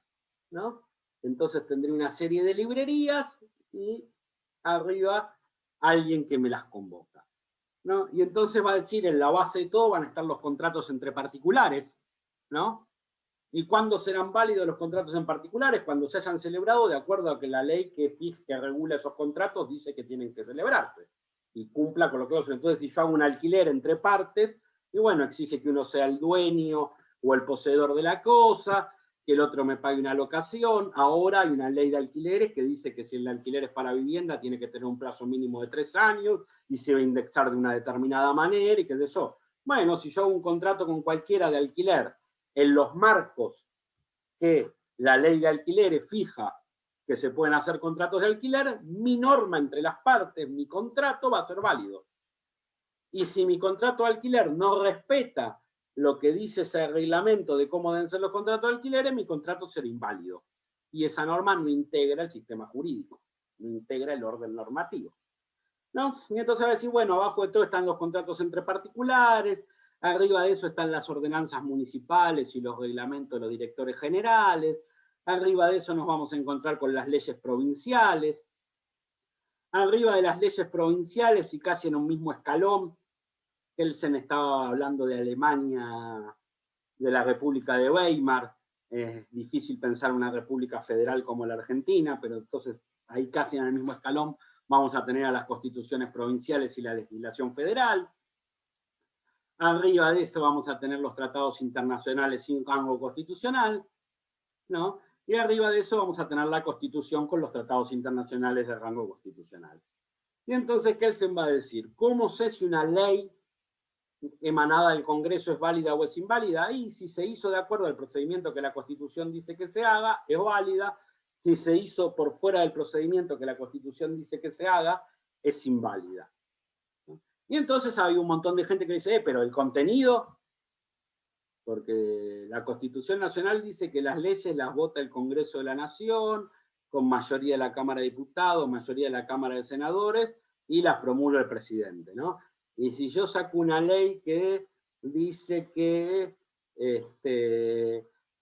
¿no? Entonces tendré una serie de librerías y arriba alguien que me las convoca, ¿no? Y entonces va a decir, en la base de todo van a estar los contratos entre particulares, ¿no? ¿Y cuándo serán válidos los contratos en particulares? Cuando se hayan celebrado de acuerdo a que la ley que regula esos contratos dice que tienen que celebrarse. y cumpla con lo que otro. Entonces, si yo hago un alquiler entre partes, y bueno, exige que uno sea el dueño o el poseedor de la cosa, que el otro me pague una locación. Ahora hay una ley de alquileres que dice que si el alquiler es para vivienda tiene que tener un plazo mínimo de 3 años y se va a indexar de una determinada manera y qué sé yo. Bueno, si yo hago un contrato con cualquiera de alquiler en los marcos que la ley de alquileres fija que se pueden hacer contratos de alquiler, mi norma entre las partes, mi contrato va a ser válido. Y si mi contrato de alquiler no respeta lo que dice ese reglamento de cómo deben ser los contratos de alquileres, mi contrato será inválido. Y esa norma no integra el sistema jurídico, no integra el orden normativo, ¿no? Y entonces a decir, bueno, abajo de todo están los contratos entre particulares, arriba de eso están las ordenanzas municipales y los reglamentos de los directores generales, arriba de eso nos vamos a encontrar con las leyes provinciales, arriba de las leyes provinciales y casi en un mismo escalón, Kelsen estaba hablando de Alemania, de la República de Weimar. Es difícil pensar una república federal como la Argentina, pero entonces ahí casi en el mismo escalón vamos a tener a las constituciones provinciales y la legislación federal. Arriba de eso vamos a tener los tratados internacionales sin rango constitucional, ¿no? Y arriba de eso vamos a tener la Constitución con los tratados internacionales de rango constitucional. Y entonces Kelsen va a decir, ¿cómo sé si una ley emanada del Congreso es válida o es inválida? Y si se hizo de acuerdo al procedimiento que la Constitución dice que se haga, es válida. Si se hizo por fuera del procedimiento que la Constitución dice que se haga, es inválida. Y entonces hay un montón de gente que dice, pero el contenido, porque la Constitución Nacional dice que las leyes las vota el Congreso de la Nación, con mayoría de la Cámara de Diputados, mayoría de la Cámara de Senadores, y las promulga el presidente, ¿no? Y si yo saco una ley que dice que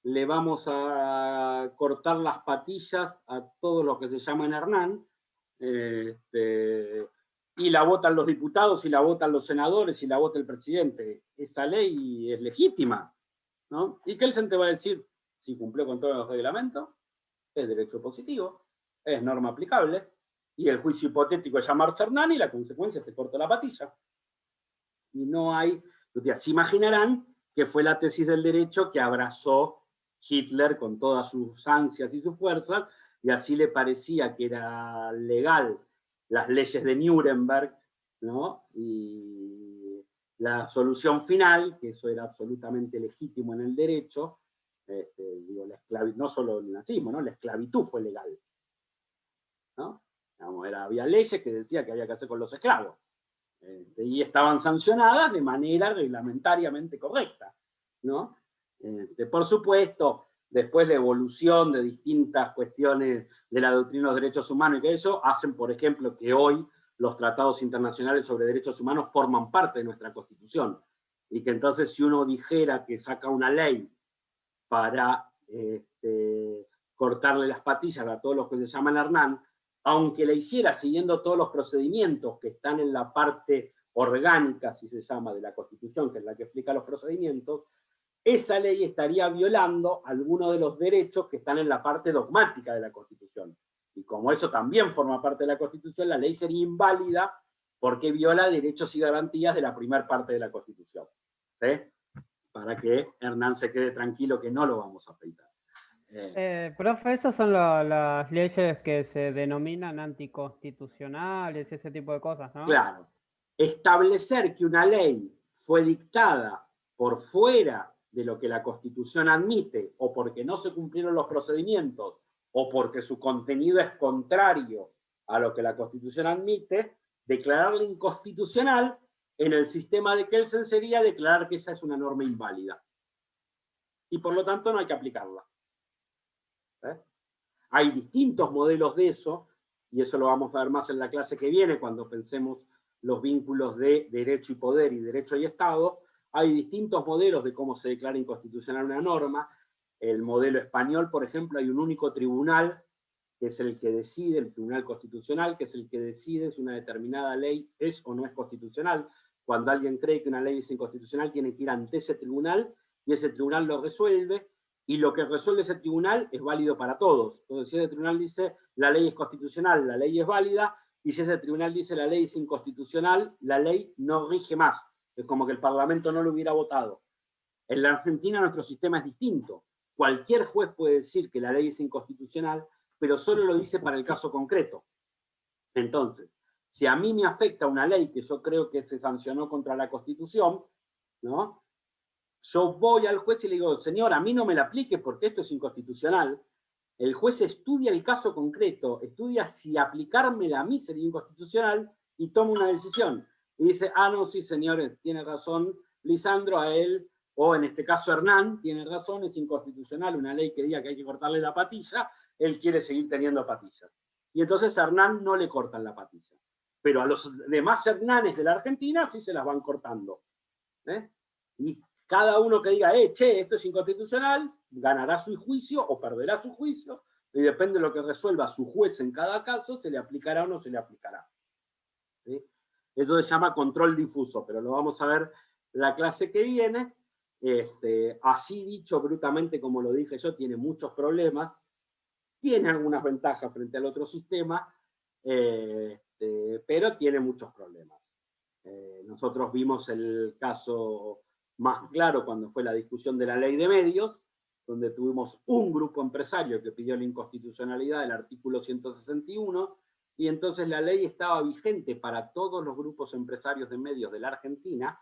le vamos a cortar las patillas a todos los que se llaman Hernán, y la votan los diputados, y la votan los senadores, y la vota el presidente, esa ley es legítima, ¿no? Y Kelsen te va a decir, si cumplió con todos los reglamentos, es derecho positivo, es norma aplicable, y el juicio hipotético es llamarse Hernán, y la consecuencia es que corta la patilla. Y no hay, se imaginarán que fue la tesis del derecho que abrazó Hitler con todas sus ansias y sus fuerzas, y así le parecía que era legal las leyes de Nuremberg, ¿no? Y la solución final, que eso era absolutamente legítimo en el derecho, digo, no solo el nazismo, ¿no? La esclavitud fue legal, ¿no? Había leyes que decían que había que hacer con los esclavos, y estaban sancionadas de manera reglamentariamente correcta, ¿no? Por supuesto, después la evolución de distintas cuestiones de la doctrina de los derechos humanos y que eso hacen, por ejemplo, que hoy los tratados internacionales sobre derechos humanos forman parte de nuestra Constitución. Y que entonces si uno dijera que saca una ley para cortarle las patillas a todos los que se llaman Hernán, aunque la hiciera siguiendo todos los procedimientos que están en la parte orgánica, si se llama, de la Constitución, que es la que explica los procedimientos, esa ley estaría violando algunos de los derechos que están en la parte dogmática de la Constitución. Y como eso también forma parte de la Constitución, la ley sería inválida porque viola derechos y garantías de la primera parte de la Constitución. ¿Sí? Para que Hernán se quede tranquilo que no lo vamos a afeitar. Profe, esas son las leyes que se denominan anticonstitucionales, ese tipo de cosas, ¿no? Claro. Establecer que una ley fue dictada por fuera de lo que la Constitución admite, o porque no se cumplieron los procedimientos, o porque su contenido es contrario a lo que la Constitución admite, declararla inconstitucional en el sistema de Kelsen sería declarar que esa es una norma inválida. Y por lo tanto no hay que aplicarla. Hay distintos modelos de eso, y eso lo vamos a ver más en la clase que viene, cuando pensemos los vínculos de derecho y poder y derecho y Estado. Hay distintos modelos de cómo se declara inconstitucional una norma. El modelo español, por ejemplo, hay un único tribunal, que es el que decide, el Tribunal Constitucional, que es el que decide si una determinada ley es o no es constitucional. Cuando alguien cree que una ley es inconstitucional, tiene que ir ante ese tribunal, y ese tribunal lo resuelve, y lo que resuelve ese tribunal es válido para todos. Entonces, si ese tribunal dice la ley es constitucional, la ley es válida, y si ese tribunal dice la ley es inconstitucional, la ley no rige más. Es como que el Parlamento no lo hubiera votado. En la Argentina nuestro sistema es distinto. Cualquier juez puede decir que la ley es inconstitucional, pero solo lo dice para el caso concreto. Entonces, si a mí me afecta una ley que yo creo que se sancionó contra la Constitución, ¿no? Yo voy al juez y le digo, señor, a mí no me la aplique porque esto es inconstitucional. El juez estudia el caso concreto, estudia si aplicármela a mí sería inconstitucional y toma una decisión. Y dice, ah, no, sí, señores, tiene razón Lisandro, a él, o en este caso Hernán, tiene razón, es inconstitucional una ley que diga que hay que cortarle la patilla, él quiere seguir teniendo patillas. Y entonces a Hernán no le cortan la patilla. Pero a los demás Hernanes de la Argentina sí se las van cortando. Y cada uno que diga, che, esto es inconstitucional, ganará su juicio o perderá su juicio, y depende de lo que resuelva su juez en cada caso, se le aplicará o no se le aplicará. ¿Sí? Eso se llama control difuso, pero lo vamos a ver la clase que viene. Así dicho brutamente, como lo dije yo, tiene muchos problemas, tiene algunas ventajas frente al otro sistema, pero tiene muchos problemas. Nosotros vimos el caso más claro cuando fue la discusión de la ley de medios, donde tuvimos un grupo empresario que pidió la inconstitucionalidad del artículo 161, y entonces la ley estaba vigente para todos los grupos empresarios de medios de la Argentina,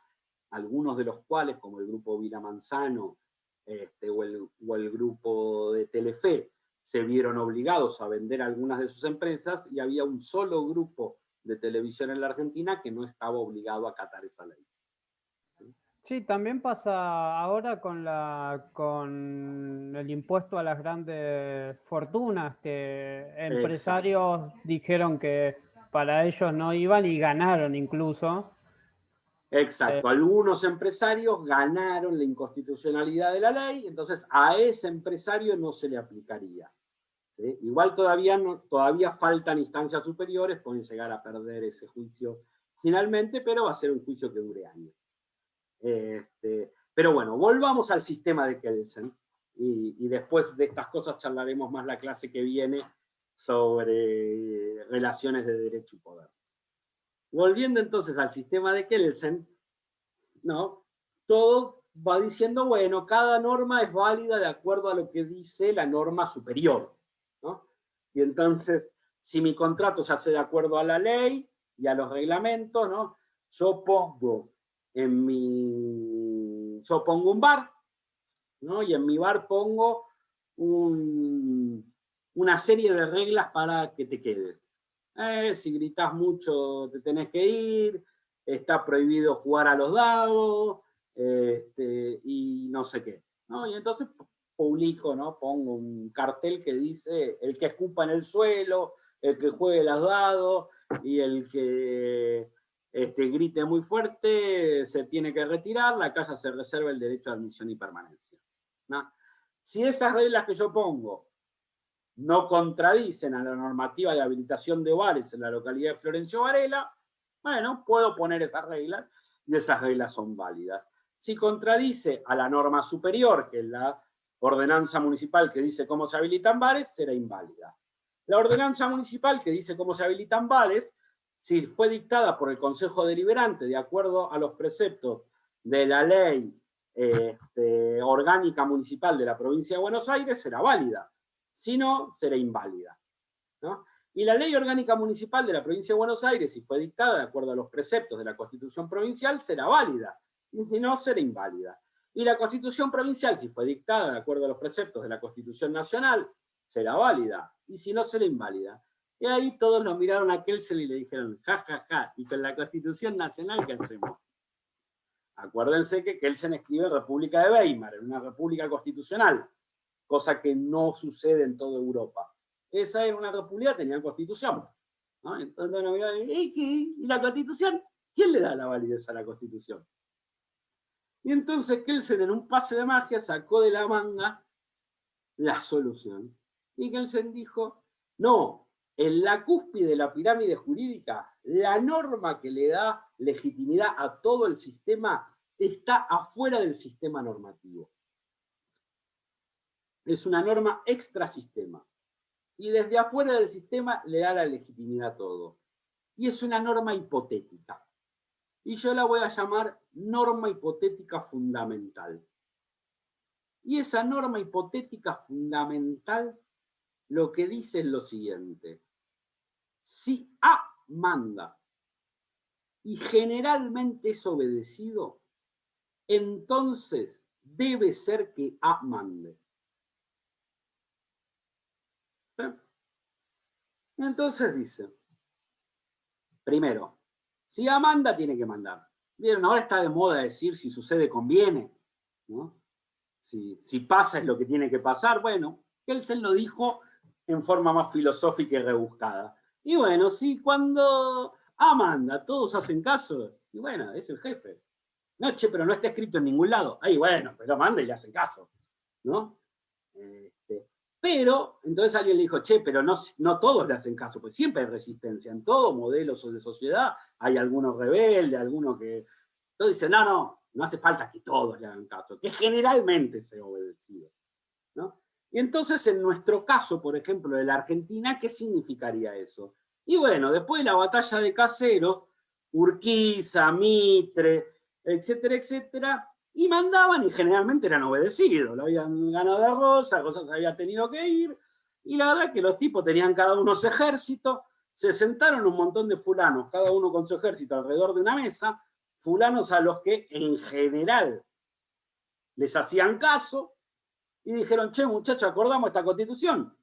algunos de los cuales, como el grupo Vila Manzano o el grupo de Telefe, se vieron obligados a vender algunas de sus empresas, y había un solo grupo de televisión en la Argentina que no estaba obligado a acatar esa ley. Sí, también pasa ahora con el impuesto a las grandes fortunas, que empresarios dijeron que para ellos no iban y ganaron incluso. Exacto, algunos empresarios ganaron la inconstitucionalidad de la ley, entonces a ese empresario no se le aplicaría. ¿Sí? Igual todavía faltan instancias superiores, pueden llegar a perder ese juicio finalmente, pero va a ser un juicio que dure años. Pero bueno, volvamos al sistema de Kelsen, y después de estas cosas charlaremos más la clase que viene sobre relaciones de derecho y poder. Volviendo entonces al sistema de Kelsen, ¿no? Todo va diciendo, bueno, cada norma es válida de acuerdo a lo que dice la norma superior, ¿no? Y entonces, si mi contrato se hace de acuerdo a la ley y a los reglamentos, ¿no? Yo pongo un bar, ¿no? Y en mi bar pongo una serie de reglas para que te quedes. Si gritas mucho te tenés que ir, está prohibido jugar a los dados, y no sé qué, ¿no? Y entonces publico, ¿no? Pongo un cartel que dice, el que escupa en el suelo, el que juegue los dados, y el que grite muy fuerte se tiene que retirar, la casa se reserva el derecho de admisión y permanencia, ¿no? Si esas reglas que yo pongo no contradicen a la normativa de habilitación de bares en la localidad de Florencio Varela, bueno, puedo poner esas reglas, y esas reglas son válidas. Si contradice a la norma superior, que es la ordenanza municipal que dice cómo se habilitan bares, será inválida. La ordenanza municipal que dice cómo se habilitan bares, si fue dictada por el Consejo Deliberante de acuerdo a los preceptos de la ley orgánica municipal de la provincia de Buenos Aires, será válida. Si no, será inválida, ¿no? Y la ley orgánica municipal de la provincia de Buenos Aires, si fue dictada de acuerdo a los preceptos de la Constitución provincial, será válida. Y si no, será inválida. Y la Constitución provincial, si fue dictada de acuerdo a los preceptos de la Constitución nacional, será válida. Y si no, será inválida. Y ahí todos lo miraron a Kelsen y le dijeron, ja, ja, ja, y con la Constitución nacional, ¿qué hacemos? Acuérdense que Kelsen escribe República de Weimar, en una república constitucional, cosa que no sucede en toda Europa. Esa era una república, tenía constitución, ¿no? Entonces nos miraron, ¿y la constitución? ¿Quién le da la validez a la constitución? Y entonces Kelsen, en un pase de magia, sacó de la manga la solución. Y Kelsen dijo, no, en la cúspide de la pirámide jurídica, la norma que le da legitimidad a todo el sistema está afuera del sistema normativo. Es una norma extrasistema. Y desde afuera del sistema le da la legitimidad a todo. y es una norma hipotética. Y yo la voy a llamar norma hipotética fundamental. Y esa norma hipotética fundamental lo que dice es lo siguiente. Si A manda y generalmente es obedecido, entonces debe ser que A mande. ¿Sí? Entonces dice, primero, si A manda, tiene que mandar. Vieron, ahora está de moda decir si sucede, conviene, ¿no? Si pasa es lo que tiene que pasar. Bueno, Kelsen lo dijo en forma más filosófica y rebuscada. Y bueno, si cuando A manda todos hacen caso, y bueno, es el jefe. No, che, pero no está escrito en ningún lado. Ahí, bueno, pero manda y le hacen caso, ¿no? Pero, entonces alguien le dijo, che, pero no todos le hacen caso, pues siempre hay resistencia. En todo modelo de sociedad hay algunos rebeldes, algunos que... Entonces dicen, no hace falta que todos le hagan caso, que generalmente sea obedecido, ¿no? Y entonces, en nuestro caso, por ejemplo, de la Argentina, ¿qué significaría eso? Y bueno, después de la batalla de Caseros, Urquiza, Mitre, etcétera, etcétera, y mandaban y generalmente eran obedecidos. Lo habían ganado a Rosa había tenido que ir, y la verdad es que los tipos tenían cada uno su ejército, se sentaron un montón de fulanos, cada uno con su ejército alrededor de una mesa, fulanos a los que en general les hacían caso, y dijeron, che, muchachos, acordamos esta constitución.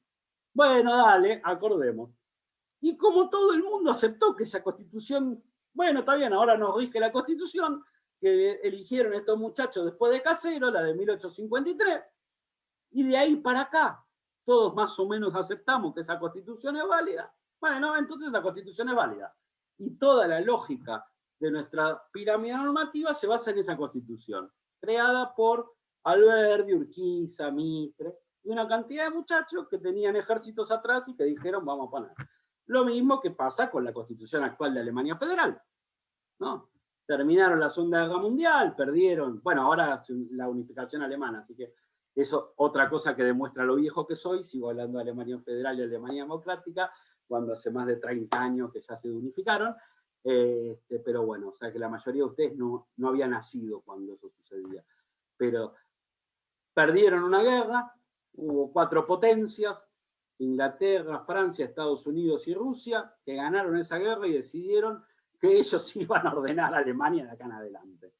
Bueno, dale, acordemos. Y como todo el mundo aceptó que esa constitución, bueno, está bien, ahora nos rige la constitución que eligieron estos muchachos después de Caseros, la de 1853, y de ahí para acá, todos más o menos aceptamos que esa constitución es válida. Bueno, entonces la constitución es válida. Y toda la lógica de nuestra pirámide normativa se basa en esa constitución, creada por Alberdi, Urquiza, Mitre, y una cantidad de muchachos que tenían ejércitos atrás y que dijeron, vamos a poner. Lo mismo que pasa con la constitución actual de Alemania Federal, ¿no? Terminaron la Segunda Guerra Mundial, perdieron, bueno, ahora la unificación alemana, así que eso otra cosa que demuestra lo viejo que soy, sigo hablando de Alemania Federal y Alemania Democrática, cuando hace más de 30 años que ya se unificaron, pero bueno, o sea que la mayoría de ustedes no habían nacido cuando eso sucedía. Pero perdieron una guerra, hubo 4 potencias, Inglaterra, Francia, Estados Unidos y Rusia, que ganaron esa guerra y decidieron que ellos iban a ordenar a Alemania de acá en adelante.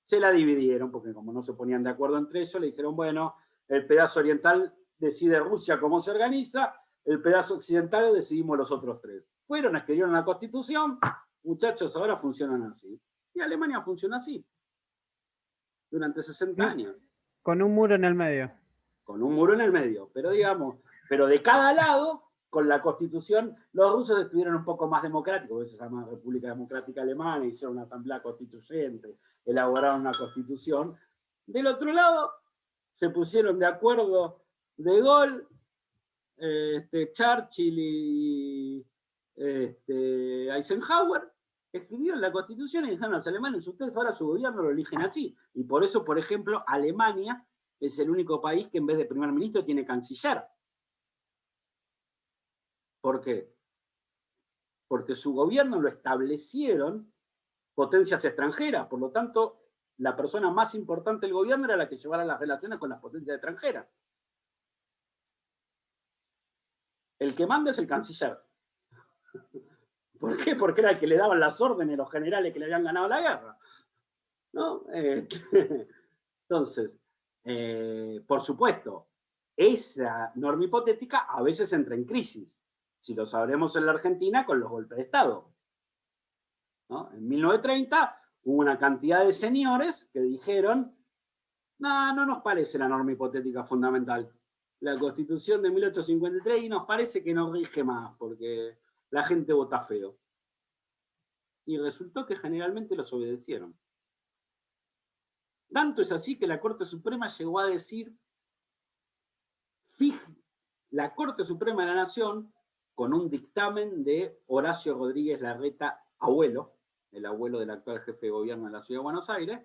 Se la dividieron, porque como no se ponían de acuerdo entre ellos, le dijeron, bueno, el pedazo oriental decide Rusia cómo se organiza, el pedazo occidental decidimos los otros 3. Fueron, escribieron la Constitución, muchachos, ahora funcionan así. Y Alemania funciona así, durante 60 años. Con un muro en el medio. Con un muro en el medio, pero digamos, pero de cada lado, con la Constitución, los rusos estuvieron un poco más democráticos, eso se llama República Democrática Alemana, hicieron una asamblea constituyente, elaboraron una constitución. Del otro lado, se pusieron de acuerdo De Gaulle, Churchill y Eisenhower, escribieron la Constitución y dijeron a los alemanes, ustedes ahora su gobierno lo eligen así. Y por eso, por ejemplo, Alemania es el único país que en vez de primer ministro tiene canciller. ¿Por qué? Porque su gobierno lo establecieron potencias extranjeras, por lo tanto, la persona más importante del gobierno era la que llevara las relaciones con las potencias extranjeras. El que manda es el canciller. ¿Por qué? Porque era el que le daban las órdenes a los generales que le habían ganado la guerra, ¿no? Entonces, por supuesto, esa norma hipotética a veces entra en crisis. Si lo sabremos en la Argentina con los golpes de Estado, ¿no? En 1930 hubo una cantidad de señores que dijeron, no nos parece la norma hipotética fundamental. La Constitución de 1853 y nos parece que no rige más porque la gente vota feo. Y resultó que generalmente los obedecieron. Tanto es así que la Corte Suprema llegó a decir, la Corte Suprema de la Nación, con un dictamen de Horacio Rodríguez Larreta, abuelo, el abuelo del actual jefe de gobierno de la Ciudad de Buenos Aires,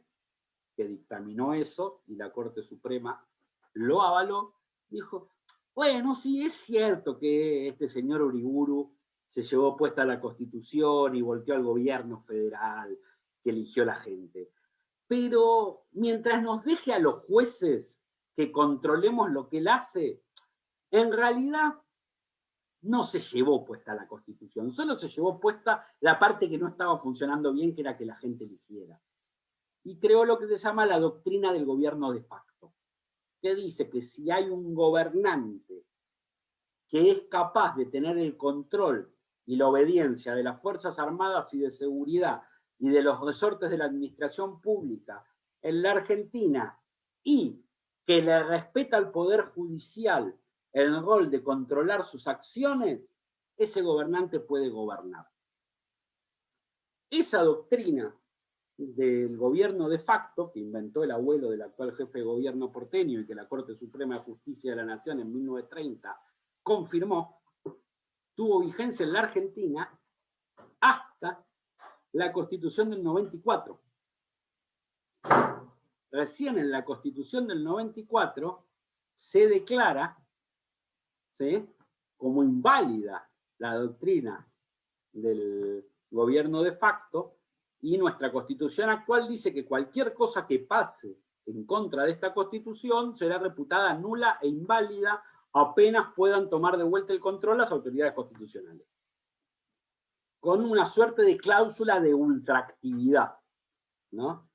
que dictaminó eso y la Corte Suprema lo avaló, dijo, bueno, sí, es cierto que este señor Uriburu se llevó puesta la Constitución y volteó al gobierno federal que eligió la gente. Pero mientras nos deje a los jueces que controlemos lo que él hace, en realidad no se llevó puesta la Constitución, solo se llevó puesta la parte que no estaba funcionando bien, que era que la gente eligiera. Y creó lo que se llama la doctrina del gobierno de facto, que dice que si hay un gobernante que es capaz de tener el control y la obediencia de las Fuerzas Armadas y de Seguridad y de los resortes de la administración pública en la Argentina, y que le respeta al Poder Judicial el rol de controlar sus acciones, ese gobernante puede gobernar. Esa doctrina del gobierno de facto, que inventó el abuelo del actual jefe de gobierno porteño y que la Corte Suprema de Justicia de la Nación en 1930 confirmó, tuvo vigencia en la Argentina hasta la Constitución del 94. Recién en la Constitución del 94 se declara, ¿sí?, como inválida la doctrina del gobierno de facto, y nuestra Constitución actual dice que cualquier cosa que pase en contra de esta Constitución será reputada nula e inválida apenas puedan tomar de vuelta el control las autoridades constitucionales, con una suerte de cláusula de ultraactividad, ¿no?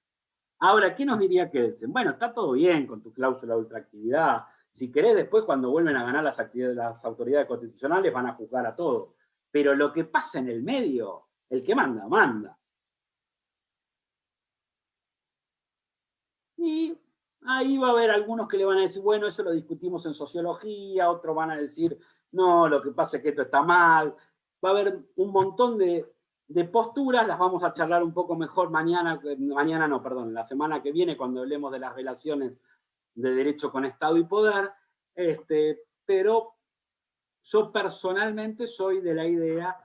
Ahora, ¿qué nos diría Kelsen? Bueno, está todo bien con tu cláusula de ultraactividad. Si querés, después cuando vuelven a ganar las autoridades constitucionales van a juzgar a todo. Pero lo que pasa en el medio, el que manda, manda. Y ahí va a haber algunos que le van a decir, bueno, eso lo discutimos en sociología, otros van a decir, no, lo que pasa es que esto está mal. Va a haber un montón de posturas, las vamos a charlar un poco mejor la semana que viene, cuando hablemos de las relaciones de derecho con Estado y poder, pero yo personalmente soy de la idea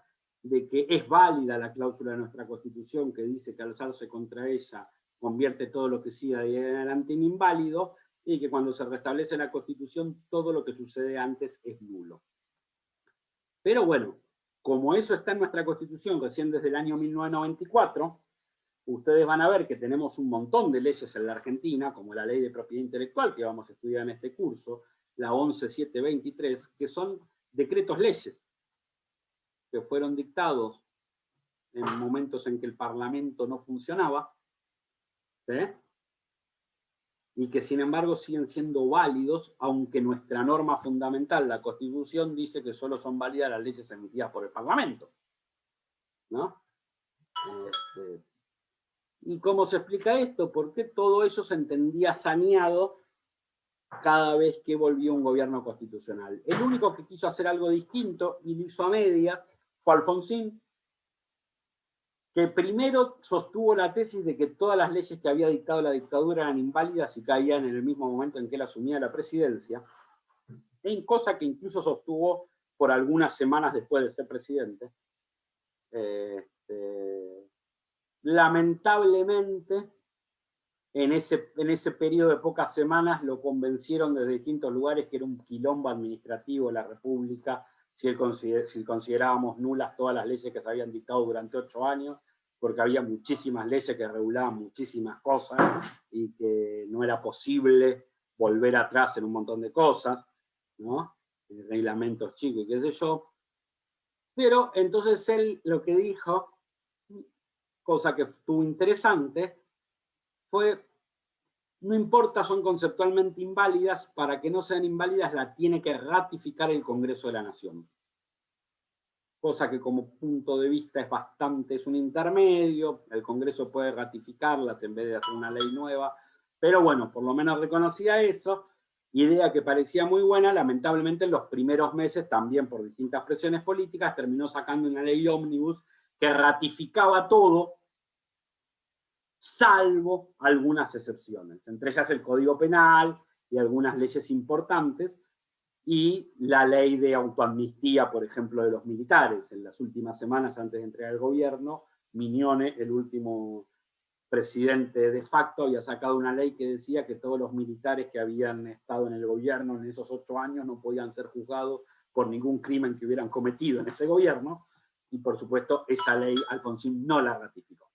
de que es válida la cláusula de nuestra Constitución que dice que alzarse contra ella convierte todo lo que siga de ahí en adelante en inválido, y que cuando se restablece la Constitución todo lo que sucede antes es nulo. Pero bueno, como eso está en nuestra Constitución recién desde el año 1994, ustedes van a ver que tenemos un montón de leyes en la Argentina, como la Ley de Propiedad Intelectual que vamos a estudiar en este curso, la 11723, que son decretos leyes que fueron dictados en momentos en que el Parlamento no funcionaba, ¿sí?, y que sin embargo siguen siendo válidos, aunque nuestra norma fundamental, la Constitución, dice que solo son válidas las leyes emitidas por el Parlamento, ¿no? ¿Y cómo se explica esto? Porque todo eso se entendía saneado cada vez que volvió un gobierno constitucional. El único que quiso hacer algo distinto, y lo hizo a medias, fue Alfonsín, que primero sostuvo la tesis de que todas las leyes que había dictado la dictadura eran inválidas y caían en el mismo momento en que él asumía la presidencia, en cosa que incluso sostuvo por algunas semanas después de ser presidente. Lamentablemente, en ese periodo de pocas semanas lo convencieron desde distintos lugares que era un quilombo administrativo la República, si considerábamos nulas todas las leyes que se habían dictado durante 8 años, porque había muchísimas leyes que regulaban muchísimas cosas y que no era posible volver atrás en un montón de cosas, ¿no? Reglamentos chicos y qué sé yo. Pero entonces él lo que dijo, cosa que estuvo interesante, fue: no importa, son conceptualmente inválidas, para que no sean inválidas la tiene que ratificar el Congreso de la Nación. Cosa que como punto de vista es un intermedio, el Congreso puede ratificarlas en vez de hacer una ley nueva, pero bueno, por lo menos reconocía eso, idea que parecía muy buena. Lamentablemente en los primeros meses, también por distintas presiones políticas, terminó sacando una ley ómnibus que ratificaba todo, salvo algunas excepciones, entre ellas el Código Penal y algunas leyes importantes, y la ley de autoamnistía, por ejemplo, de los militares. En las últimas semanas, antes de entregar el gobierno, Mignone, el último presidente de facto, había sacado una ley que decía que todos los militares que habían estado en el gobierno en esos 8 años no podían ser juzgados por ningún crimen que hubieran cometido en ese gobierno, y por supuesto esa ley Alfonsín no la ratificó,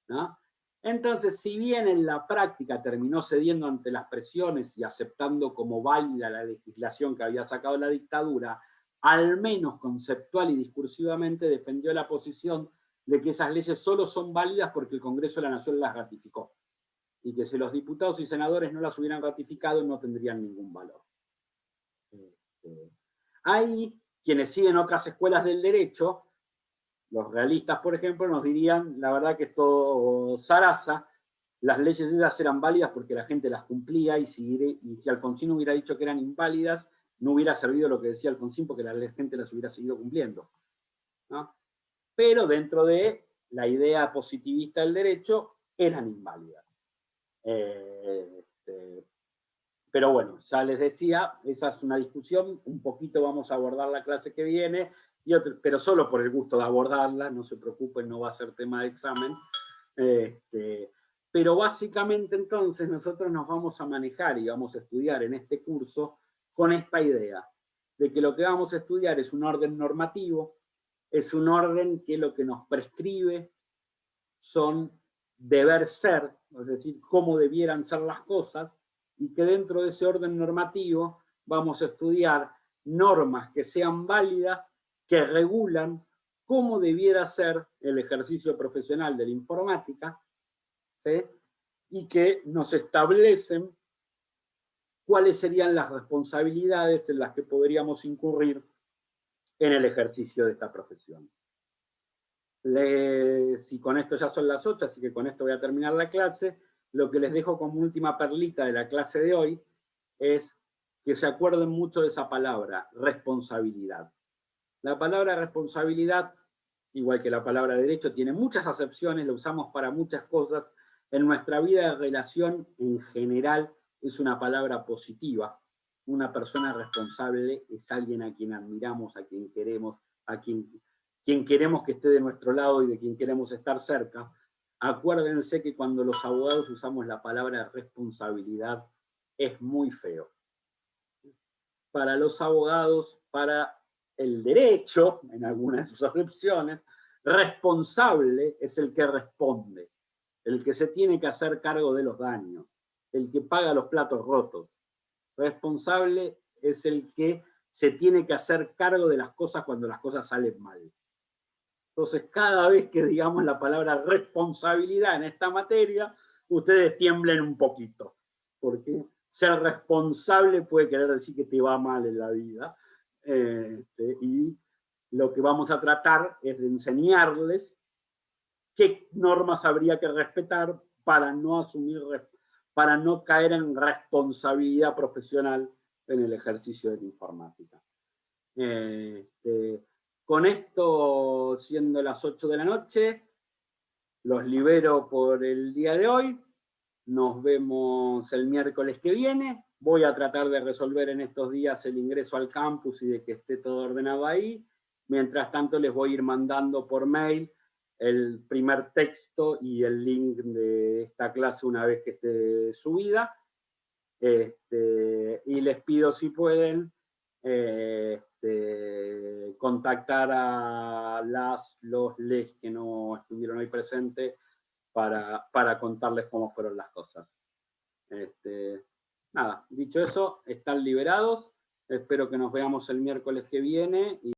¿no? Entonces, si bien en la práctica terminó cediendo ante las presiones y aceptando como válida la legislación que había sacado la dictadura, al menos conceptual y discursivamente defendió la posición de que esas leyes solo son válidas porque el Congreso de la Nación las ratificó, y que si los diputados y senadores no las hubieran ratificado no tendrían ningún valor. Hay quienes siguen otras escuelas del derecho, los realistas, por ejemplo, nos dirían, la verdad que es todo zaraza, las leyes esas eran válidas porque la gente las cumplía, y si Alfonsín hubiera dicho que eran inválidas, no hubiera servido lo que decía Alfonsín porque la gente las hubiera seguido cumpliendo, ¿no? Pero dentro de la idea positivista del derecho, eran inválidas. Pero bueno, ya les decía, esa es una discusión, un poquito vamos a abordar la clase que viene, pero solo por el gusto de abordarla, no se preocupen, no va a ser tema de examen. Pero básicamente entonces nosotros nos vamos a manejar y vamos a estudiar en este curso con esta idea, de que lo que vamos a estudiar es un orden normativo, es un orden que lo que nos prescribe son deber ser, es decir, cómo debieran ser las cosas, y que dentro de ese orden normativo vamos a estudiar normas que sean válidas, que regulan cómo debiera ser el ejercicio profesional de la informática, ¿sí? Y que nos establecen cuáles serían las responsabilidades en las que podríamos incurrir en el ejercicio de esta profesión. Si con esto ya son las 8, así que con esto voy a terminar la clase, lo que les dejo como última perlita de la clase de hoy es que se acuerden mucho de esa palabra, responsabilidad. La palabra responsabilidad, igual que la palabra derecho, tiene muchas acepciones, la usamos para muchas cosas. En nuestra vida de relación, en general, es una palabra positiva. Una persona responsable es alguien a quien admiramos, a quien queremos, a quien queremos que esté de nuestro lado y de quien queremos estar cerca. Acuérdense que cuando los abogados usamos la palabra responsabilidad, es muy feo. Para los abogados, para el derecho, en algunas de sus acepciones, responsable es el que responde, el que se tiene que hacer cargo de los daños, el que paga los platos rotos. Responsable es el que se tiene que hacer cargo de las cosas cuando las cosas salen mal. Entonces, cada vez que digamos la palabra responsabilidad en esta materia, ustedes tiemblen un poquito, porque ser responsable puede querer decir que te va mal en la vida, y lo que vamos a tratar es de enseñarles qué normas habría que respetar para no para no caer en responsabilidad profesional en el ejercicio de la informática. Con esto, siendo las 8 de la noche, los libero por el día de hoy. Nos vemos el miércoles que viene. Voy a tratar de resolver en estos días el ingreso al campus y de que esté todo ordenado ahí. Mientras tanto, les voy a ir mandando por mail el primer texto y el link de esta clase una vez que esté subida. Y les pido, si pueden, contactar a les que no estuvieron hoy presentes para contarles cómo fueron las cosas. Nada, dicho eso, están liberados. Espero que nos veamos el miércoles que viene.